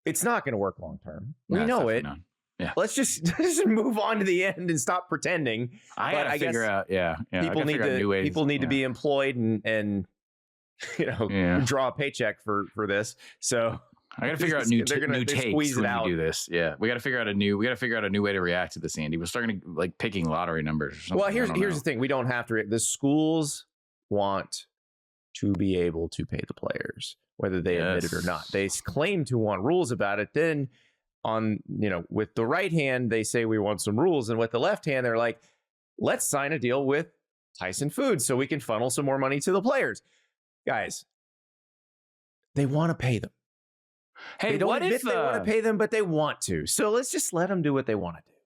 it's not going to work long term. We know it. Not. Yeah, let's just move on to the end and stop pretending. I gotta figure out. Yeah, people need to be employed and draw a paycheck for this. So I got to figure out new takes when we do this. Yeah, we got to figure out a new way to react to this, Andy. We're starting to like picking lottery numbers or something. Well, here's the thing: we don't have to. The schools want to be able to pay the players, whether they admit it or not. They claim to want rules about it. Then, with the right hand, they say we want some rules, and with the left hand, they're like, let's sign a deal with Tyson Foods so we can funnel some more money to the players. Guys, they want to pay them. Hey, they don't admit they want to pay them, but they want to. So let's just let them do what they want to do.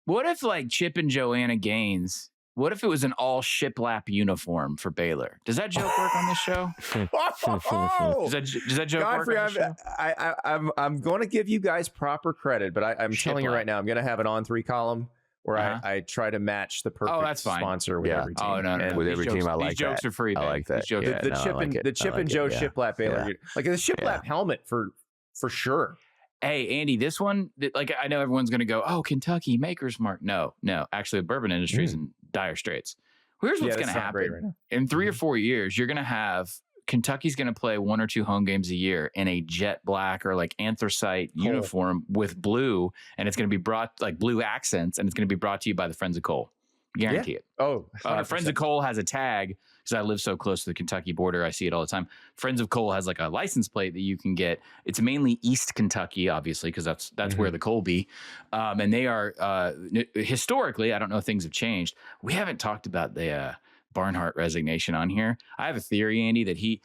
What if like Chip and Joanna Gaines? What if it was an all shiplap uniform for Baylor? Does that joke work on this show? Does that joke Godfrey, work on this show? I'm going to give you guys proper credit, but I'm telling you right now, I'm going to have an on-3 column where I try to match the perfect sponsor with every team. Oh, no. With every team, I like that. These jokes are free. I like that. The Chip and Joe shiplap Baylor. Like the shiplap helmet for sure. Hey, Andy, this one, like I know everyone's going to go, oh, Kentucky, Maker's Mark. No. Actually, the bourbon industry is in dire straits. Here's what's going to happen. Right in 3 or 4 years, you're going to have Kentucky's going to play 1 or 2 home games a year in a jet black or like anthracite uniform with blue. And it's going to be brought like blue accents. And it's going to be brought to you by the Friends of Cole. Guarantee it. Oh, Friends of Cole has a tag because I live so close to the Kentucky border. I see it all the time. Friends of Cole has like a license plate that you can get. It's mainly East Kentucky, obviously, because that's where the Cole be. And they are historically, I don't know if things have changed. We haven't talked about the Barnhart resignation on here. I have a theory, Andy, that he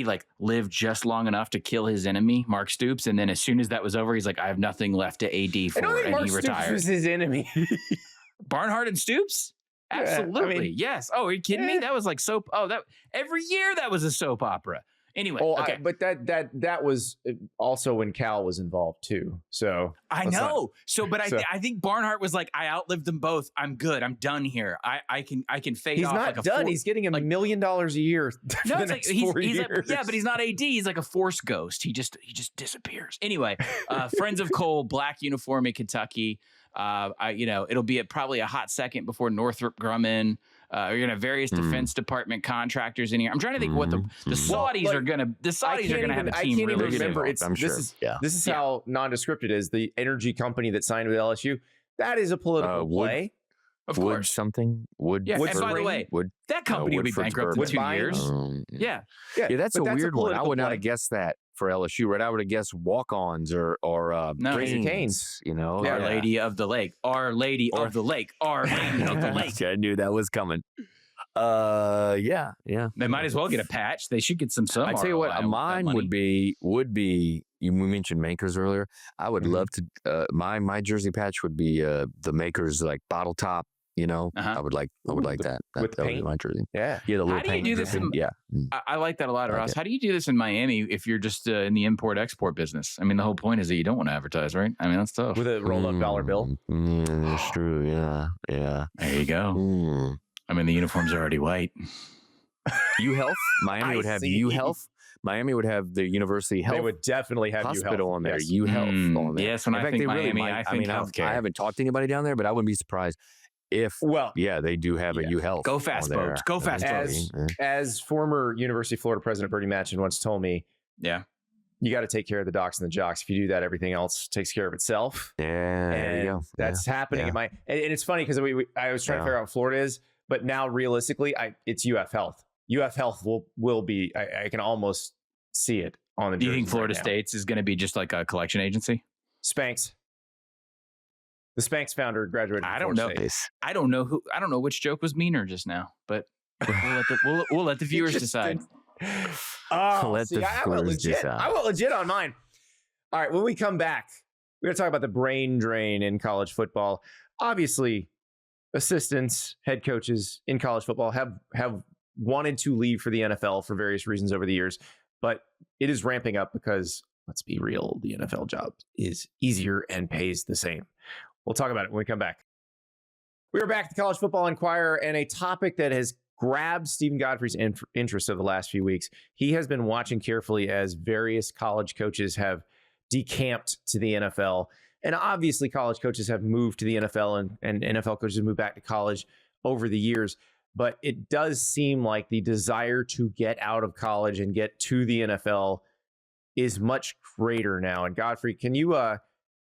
like lived just long enough to kill his enemy, Mark Stoops, and then as soon as that was over, he's like, I have nothing left to AD for, and he retired. Stoops was his enemy. Barnhart and Stoops? Absolutely. Yes. Oh, are you kidding me? That was like soap. Oh, that every year that was a soap opera. Anyway, okay. But that was also when Cal was involved too. So I know. I think Barnhart was like, I outlived them both. I'm good. I'm done here. I can fade he's off. He's not done. He's getting $1 million a year. No, it's like he's like, yeah, but he's not AD. He's like a force ghost. He just disappears. Anyway, Friends of Cole, black uniform in Kentucky. It'll be probably a hot second before Northrop Grumman. You're gonna have various Defense Department contractors in here. I'm trying to think what the Saudis are gonna. The Saudis are gonna have a team. I can't really even remember. This is how nondescript it is. The energy company that signed with LSU. That is a political play. Of course, something would. Yeah, and by the way, that company will be bankrupt in 2 years. Yeah, that's a weird one. I would not have guessed that for LSU, right? I would have guessed walk-ons or Raising Cane's. Our Lady of the Lake, Our Lady of the Lake, Our Lady of the Lake. I knew that was coming. Yeah. They might as well get a patch. They should get some. I tell you what, mine would be. We mentioned Makers earlier. I would love to. My jersey patch would be the Makers like bottle top. I would like that. With that paint? Would be my jersey. Yeah. The little How do you do this? I like that a lot, Ross. How do you do this in Miami if you're just in the import-export business? I mean, the whole point is that you don't want to advertise, right? I mean, that's tough. With a rolled-up dollar bill. That's true. Yeah. There you go. I mean, the uniforms are already white. U-Health. Miami would have U-Health. Miami would have the University Health. They would definitely have hospital U-Health on there. U-Health on there. Yes, when I think Miami, I think healthcare. I haven't talked to anybody down there, but I wouldn't be surprised if, they do have a U-Health. Go fast, folks. Go fast, as former University of Florida President Bernie Matchin once told me, you got to take care of the docs and the jocks. If you do that, everything else takes care of itself. Yeah, there you go. That's happening. And it's funny because I was trying to figure out what Florida is, but now realistically, it's UF Health. UF Health will be. I can almost see it on the. Do you think Florida State's is going to be just like a collection agency? Spanx. The Spanx founder graduated. I don't know. I don't know which joke was meaner just now, but we'll let the viewers decide. I went legit on mine. All right, when we come back, we're going to talk about the brain drain in college football. Obviously, assistants, head coaches in college football have wanted to leave for the NFL for various reasons over the years, but it is ramping up because, let's be real, the NFL job is easier and pays the same. We'll talk about it when we come back. We are back at the College Football Enquirer, and a topic that has grabbed Steven Godfrey's interest over the last few weeks. He has been watching carefully as various college coaches have decamped to the NFL. And obviously, college coaches have moved to the NFL and NFL coaches have moved back to college over the years. But it does seem like the desire to get out of college and get to the NFL is much greater now. And Godfrey, can you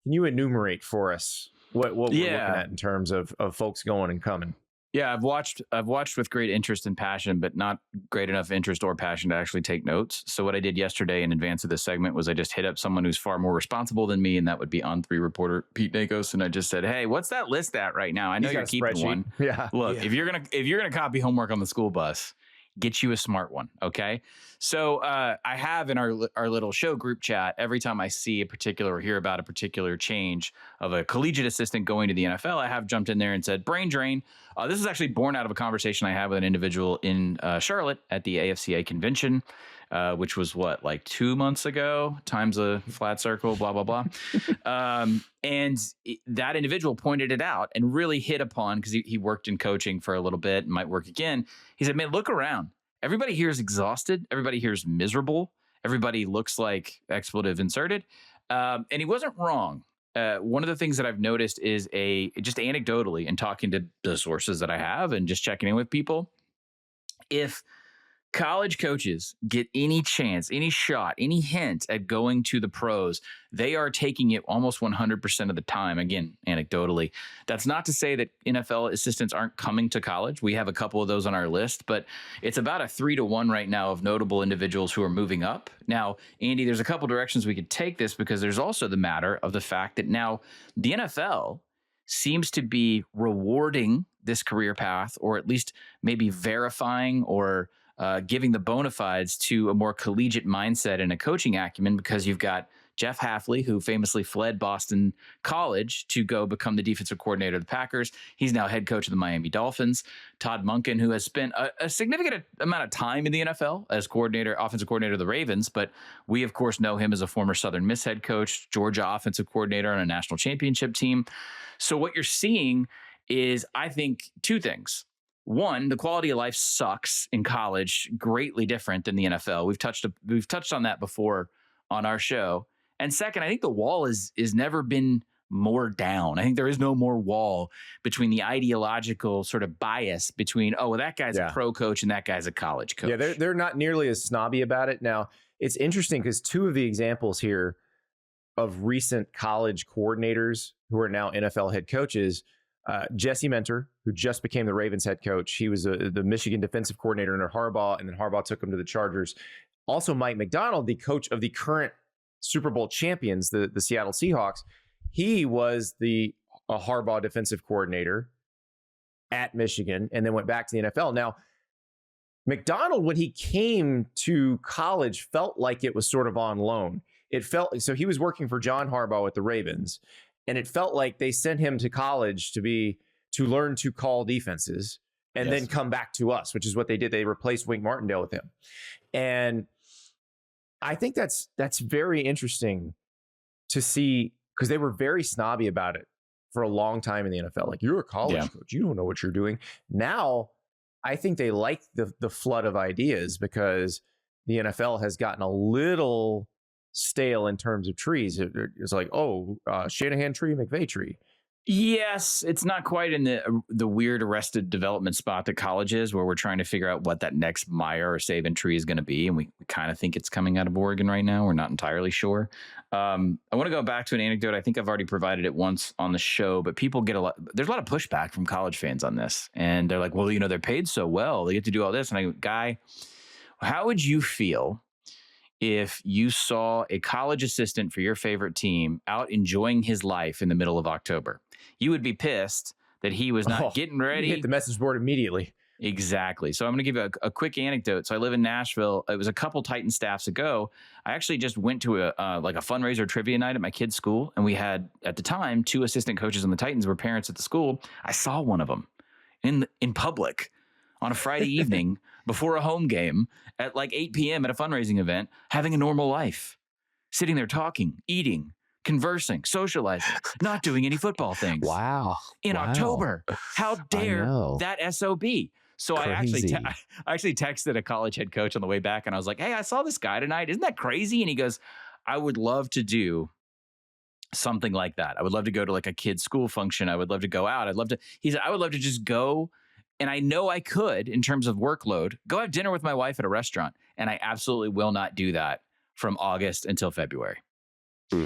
enumerate for us what we're looking at in terms of folks going and coming? Yeah, I've watched with great interest and passion, but not great enough interest or passion to actually take notes. So what I did yesterday in advance of this segment was I just hit up someone who's far more responsible than me, and that would be On3 reporter Pete Nakos. And I just said, "Hey, what's that list at right now? I know you're keeping one. Yeah. Look, if you're gonna copy homework on the school bus, get you a smart one, okay?" So I have in our little show group chat, every time I see a particular or hear about a particular change of a collegiate assistant going to the NFL, I have jumped in there and said, brain drain. This is actually born out of a conversation I had with an individual in Charlotte at the AFCA convention, which was like 2 months ago, times a flat circle, blah, blah, blah. And that individual pointed it out and really hit upon, because he worked in coaching for a little bit and might work again. He said, man, look around. Everybody here is exhausted. Everybody here is miserable. Everybody looks like expletive inserted. And he wasn't wrong. One of the things that I've noticed is just anecdotally and talking to the sources that I have and just checking in with people, if college coaches get any chance, any shot, any hint at going to the pros, they are taking it almost 100% of the time. Again, anecdotally. That's not to say that NFL assistants aren't coming to college. We have a couple of those on our list, but it's about a 3-to-1 right now of notable individuals who are moving up. Now, Andy, there's a couple directions we could take this, because there's also the matter of the fact that now the NFL seems to be rewarding this career path, or at least maybe verifying or giving the bona fides to a more collegiate mindset and a coaching acumen, because you've got Jeff Hafley, who famously fled Boston College to go become the defensive coordinator of the Packers. He's now head coach of the Miami Dolphins. Todd Monken, who has spent a significant amount of time in the NFL as offensive coordinator of the Ravens, but we, of course, know him as a former Southern Miss head coach, Georgia offensive coordinator on a national championship team. So what you're seeing is, I think, two things. One, the quality of life sucks in college, greatly different than the NFL. We've touched on that before on our show. And second, I think the wall is never been more down. I think there is no more wall between the ideological sort of bias between, that guy's a pro coach and that guy's a college coach. Yeah, they're not nearly as snobby about it. Now, it's interesting because two of the examples here of recent college coordinators who are now NFL head coaches, Jesse Mentor, who just became the Ravens head coach. He was the Michigan defensive coordinator under Harbaugh, and then Harbaugh took him to the Chargers. Also, Mike McDonald, the coach of the current Super Bowl champions, the Seattle Seahawks. He was a Harbaugh defensive coordinator at Michigan and then went back to the NFL. Now, McDonald, when he came to college, felt like it was sort of on loan. So he was working for John Harbaugh with the Ravens, and it felt like they sent him to college to learn to call defenses and then come back to us, which is what they did. They replaced Wink Martindale with him. And I think that's very interesting to see, because they were very snobby about it for a long time in the NFL. Like, you're a college coach, you don't know what you're doing. Now, I think they like the flood of ideas, because the NFL has gotten a little stale in terms of trees. It's like, Shanahan tree, McVay tree. Yes, it's not quite in the weird Arrested Development spot that college is, where we're trying to figure out what that next Meyer or Saban tree is going to be, and we kind of think it's coming out of Oregon right now. We're not entirely sure. I want to go back to an anecdote. I think I've already provided it once on the show, but people get there's a lot of pushback from college fans on this, and they're like, "Well, they're paid so well, they get to do all this." And I go, "Guy, how would you feel if you saw a college assistant for your favorite team out enjoying his life in the middle of October? You would be pissed that he was not getting ready." You hit the message board immediately. Exactly. So I'm going to give you a quick anecdote. So I live in Nashville. It was a couple Titan staffs ago. I actually just went to a fundraiser trivia night at my kid's school. And we had, at the time, 2 assistant coaches on the Titans were parents at the school. I saw one of them in public on a Friday evening before a home game at like 8 p.m. at a fundraising event, having a normal life, sitting there talking, eating, conversing, socializing, not doing any football things. Wow. In October. How dare that SOB? So Crazy. I actually texted a college head coach on the way back, and I was like, "Hey, I saw this guy tonight. Isn't that crazy?" And he goes, "I would love to do something like that. I would love to go to like a kid's school function. I would love to go out. He said, I would love to just go. And I know I could, in terms of workload, go have dinner with my wife at a restaurant. And I absolutely will not do that from August until February."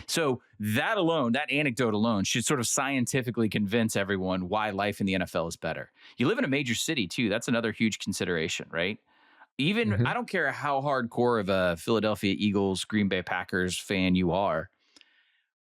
So that alone, that anecdote alone, should sort of scientifically convince everyone why life in the NFL is better. You live in a major city too. That's another huge consideration, right? Even I don't care how hardcore of a Philadelphia Eagles, Green Bay Packers fan you are.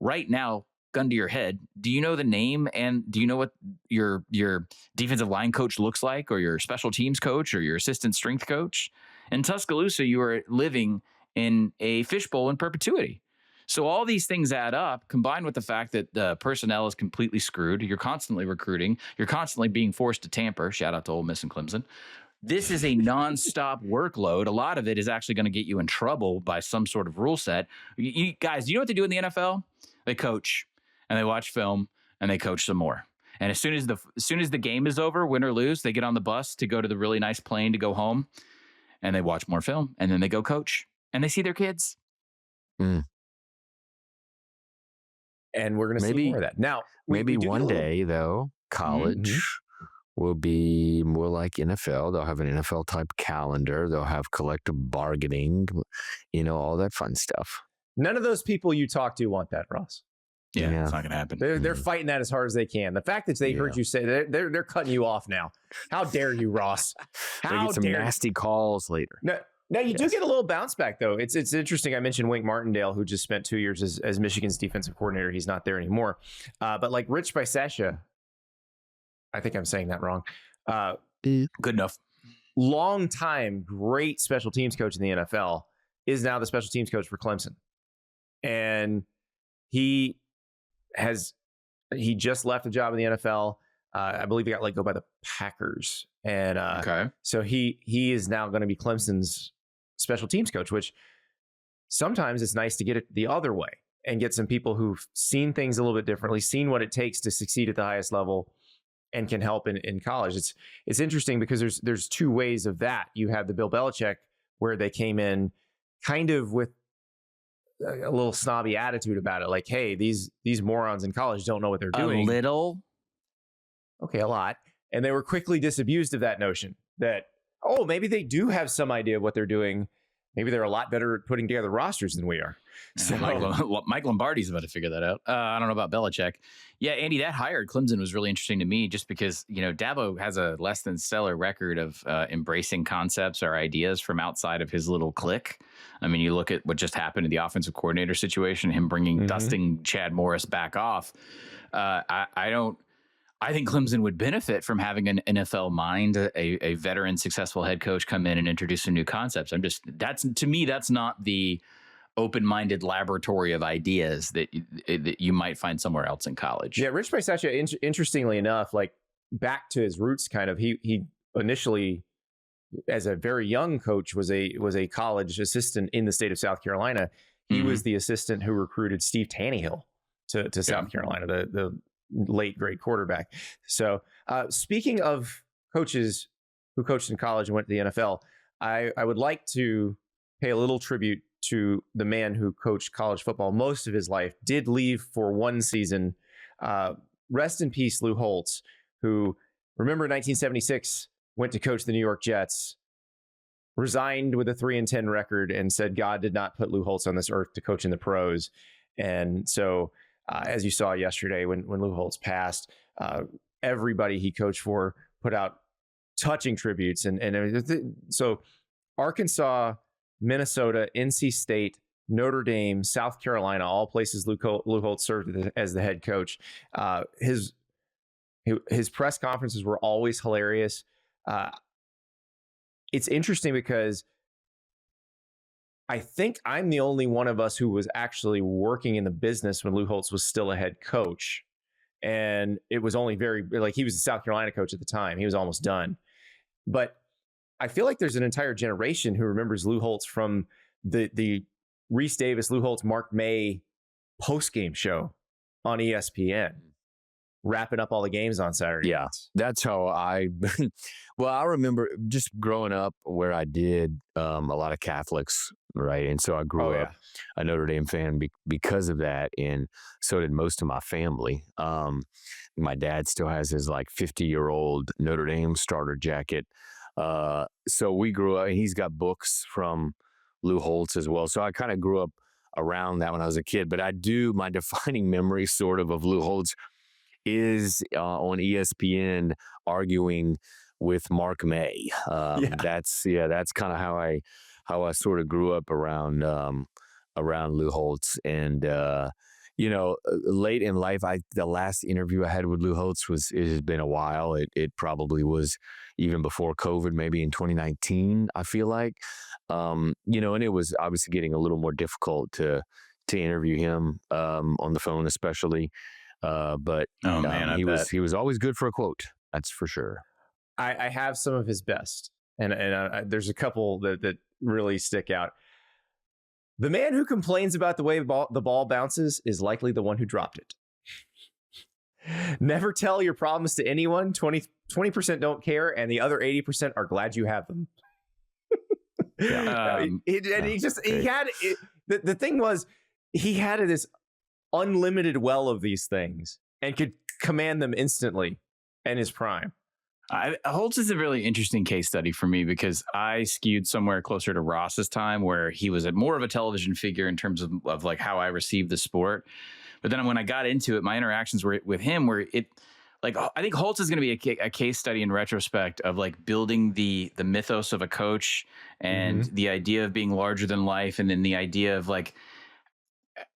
Right now, gun to your head, do you know the name and do you know what your defensive line coach looks like, or your special teams coach, or your assistant strength coach? In Tuscaloosa, you are living in a fishbowl in perpetuity. So all these things add up, combined with the fact that the personnel is completely screwed. You're constantly recruiting. You're constantly being forced to tamper. Shout out to Ole Miss and Clemson. This is a nonstop workload. A lot of it is actually going to get you in trouble by some sort of rule set. You guys, do you know what they do in the NFL? They coach and they watch film and they coach some more. And as soon as the game is over, win or lose, they get on the bus to go to the really nice plane to go home, and they watch more film, and then they go coach and they see their kids. And we're going to see more of that. Now, maybe one day, though, college will be more like NFL. They'll have an NFL type calendar. They'll have collective bargaining, all that fun stuff. None of those people you talk to want that, Ross. Yeah. It's not going to happen. They're fighting that as hard as they can. The fact that they heard you say they're cutting you off now. How dare you, Ross? They get some nasty calls later. Now you do get a little bounce back, though. It's interesting. I mentioned Wink Martindale, who just spent 2 years as Michigan's defensive coordinator. He's not there anymore. But like Rich Bisaccia, I think I'm saying that wrong. Good enough. Long time, great special teams coach in the NFL, is now the special teams coach for Clemson. And he just left a job in the NFL. I believe he got let go by the Packers. And so he is now going to be Clemson's special teams coach, which sometimes it's nice to get it the other way and get some people who've seen things a little bit differently, seen what it takes to succeed at the highest level, and can help in college. It's interesting because there's 2 ways of that. You have the Bill Belichick, where they came in kind of with a little snobby attitude about it. Like, hey, these morons in college don't know what they're doing. A little? Okay, a lot. And they were quickly disabused of that notion that, maybe they do have some idea of what they're doing. Maybe they're a lot better at putting together rosters than we are. So Mike Lombardi's about to figure that out. I don't know about Belichick. Yeah, Andy, that hire at Clemson was really interesting to me, just because, Dabo has a less than stellar record of embracing concepts or ideas from outside of his little clique. I mean, you look at what just happened in the offensive coordinator situation, him dusting Chad Morris back off. I think Clemson would benefit from having an NFL mind, a veteran, successful head coach come in and introduce some new concepts. To me, that's not the open-minded laboratory of ideas that you might find somewhere else in college. Yeah, Rich Bisaccia, interestingly enough, like back to his roots, kind of, he initially, as a very young coach, was a college assistant in the state of South Carolina. He was the assistant who recruited Steve Tannehill to South Carolina, the late great quarterback. So speaking of coaches who coached in college and went to the NFL, I would like to pay a little tribute to the man who coached college football most of his life, did leave for one season rest in peace, Lou Holtz, who, remember, in 1976 went to coach the New York Jets, resigned with a 3-10 record, and said God did not put Lou Holtz on this earth to coach in the pros. And so, as you saw yesterday, when Lou Holtz passed, everybody he coached for put out touching tributes. And so Arkansas, Minnesota, NC State, Notre Dame, South Carolina, all places Lou Holtz served as the head coach. His press conferences were always hilarious. It's interesting because I think I'm the only one of us who was actually working in the business when Lou Holtz was still a head coach. And it was only he was the South Carolina coach at the time. He was almost done. But I feel like there's an entire generation who remembers Lou Holtz from the Reese Davis, Lou Holtz, Mark May post-game show on ESPN, wrapping up all the games on Saturday. Yeah, that's how I remember just growing up where I did a lot of Catholics, right? And so I grew up a Notre Dame fan because of that, and so did most of my family. My dad still has his 50-year-old Notre Dame starter jacket. So we grew up, and he's got books from Lou Holtz as well. So I kind of grew up around that when I was a kid. But my defining memory sort of Lou Holtz is on ESPN arguing with Mark May. That's kind of how I sort of grew up around Lou Holtz. And late in life, the last interview I had with Lou Holtz it had been a while. It probably was even before COVID, maybe in 2019, I feel like. And it was obviously getting a little more difficult to interview him on the phone, especially. But he was always good for a quote. That's for sure. I have some of his best, and there's a couple that really stick out. The man who complains about the way the ball bounces is likely the one who dropped it. Never tell your problems to anyone. 20% don't care, and the other 80% are glad you have them. The thing was, he had this unlimited well of these things and could command them instantly in his prime. Holtz is a really interesting case study for me because I skewed somewhere closer to Ross's time, where he was more of a television figure in terms of how I received the sport. But then when I got into it, my interactions with him I think Holtz is going to be a case study in retrospect of building the mythos of a coach and the idea of being larger than life, and then the idea of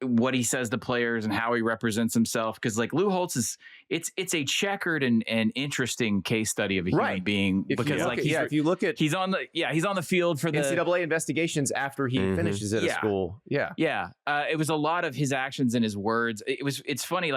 what he says to players and how he represents himself. Because Lou Holtz it's a checkered and interesting case study of a human being. If you look at he's on the field for the NCAA investigations after he finishes at a school. It was a lot of his actions and his words. It's funny,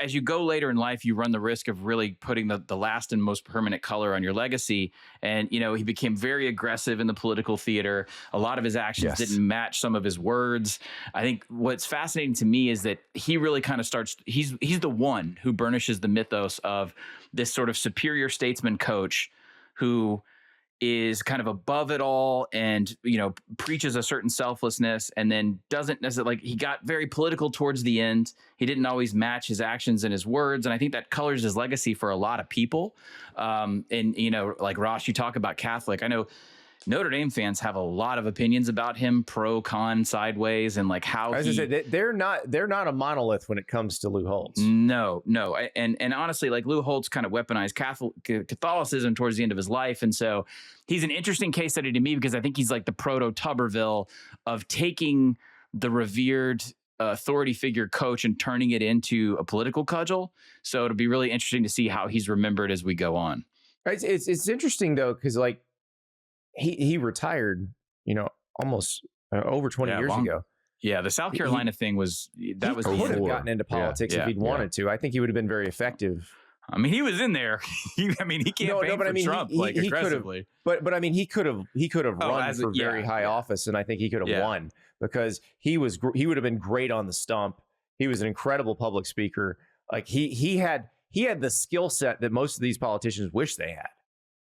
as you go later in life, you run the risk of really putting the last and most permanent color on your legacy. And he became very aggressive in the political theater. A lot of his actions didn't match some of his words. I think what's fascinating to me is that he really kind of he's the one who burnishes the mythos of this sort of superior statesman coach who is kind of above it all and, preaches a certain selflessness, and then doesn't necessarily, he got very political towards the end. He didn't always match his actions and his words. And I think that colors his legacy for a lot of people. And, Ross, you talk about Catholic. I know Notre Dame fans have a lot of opinions about him, pro, con, sideways, and how they're not a monolith when it comes to Lou Holtz. No. And honestly, Lou Holtz kind of weaponized Catholicism towards the end of his life. And so he's an interesting case study to me because I think he's the proto Tuberville of taking the revered authority figure coach and turning it into a political cudgel. So it'll be really interesting to see how he's remembered as we go on. It's interesting though, because he retired, almost over 20 years ago. Yeah, the South Carolina thing was he could have gotten into politics if he'd wanted to. I think he would have been very effective. I mean, he was in there. He campaigned for Trump aggressively. He could have run for very high office, and I think he could have won because he would have been great on the stump. He was an incredible public speaker. He had the skill set that most of these politicians wish they had.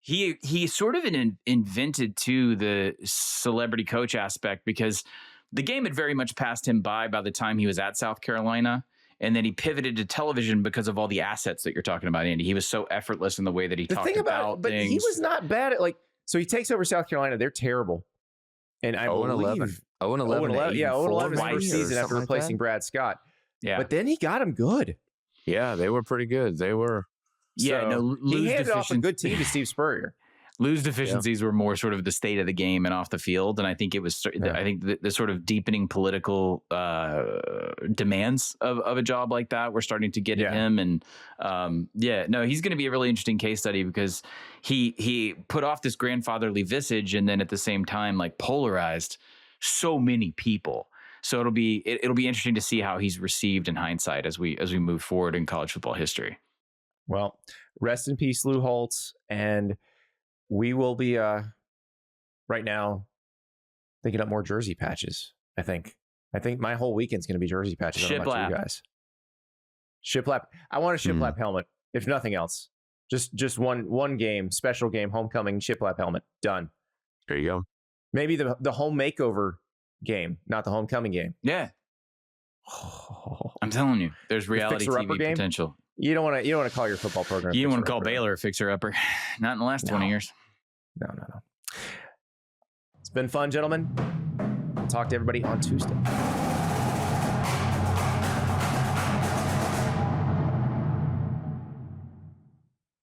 He sort of invented too the celebrity coach aspect because the game had very much passed him by the time he was at South Carolina. and then he pivoted to television because of all the assets that you're talking about, Andy. He was so effortless in the way that he talked about but things. He was not bad at so he takes over South Carolina. They're terrible. And I believe 0-11. Yeah, 0-11 first season after like replacing Brad Scott. Yeah. But then he got him good. Yeah, they were pretty good. They were. Yeah, so he handed off a good team to Steve Spurrier. Lou's deficiencies were more sort of the state of the game and off the field, and I think it was. I think the sort of deepening political demands of a job like that were starting to get at him, and he's going to be a really interesting case study because he put off this grandfatherly visage, and then at the same time polarized so many people. So it'll be interesting to see how he's received in hindsight as we move forward in college football history. Well, rest in peace, Lou Holtz, and we will be right now thinking up more jersey patches. I think my whole weekend's going to be jersey patches. I don't know about you guys. Shiplap. I want a shiplap helmet, if nothing else. Just one game, special game, homecoming shiplap helmet. Done. There you go. Maybe the home makeover game, not the homecoming game. Yeah. I'm telling you, there's reality TV potential. You don't want to call your football program. You don't want to call Baylor a fixer-upper. Not in the last 20 years. No. It's been fun, gentlemen. Talk to everybody on Tuesday.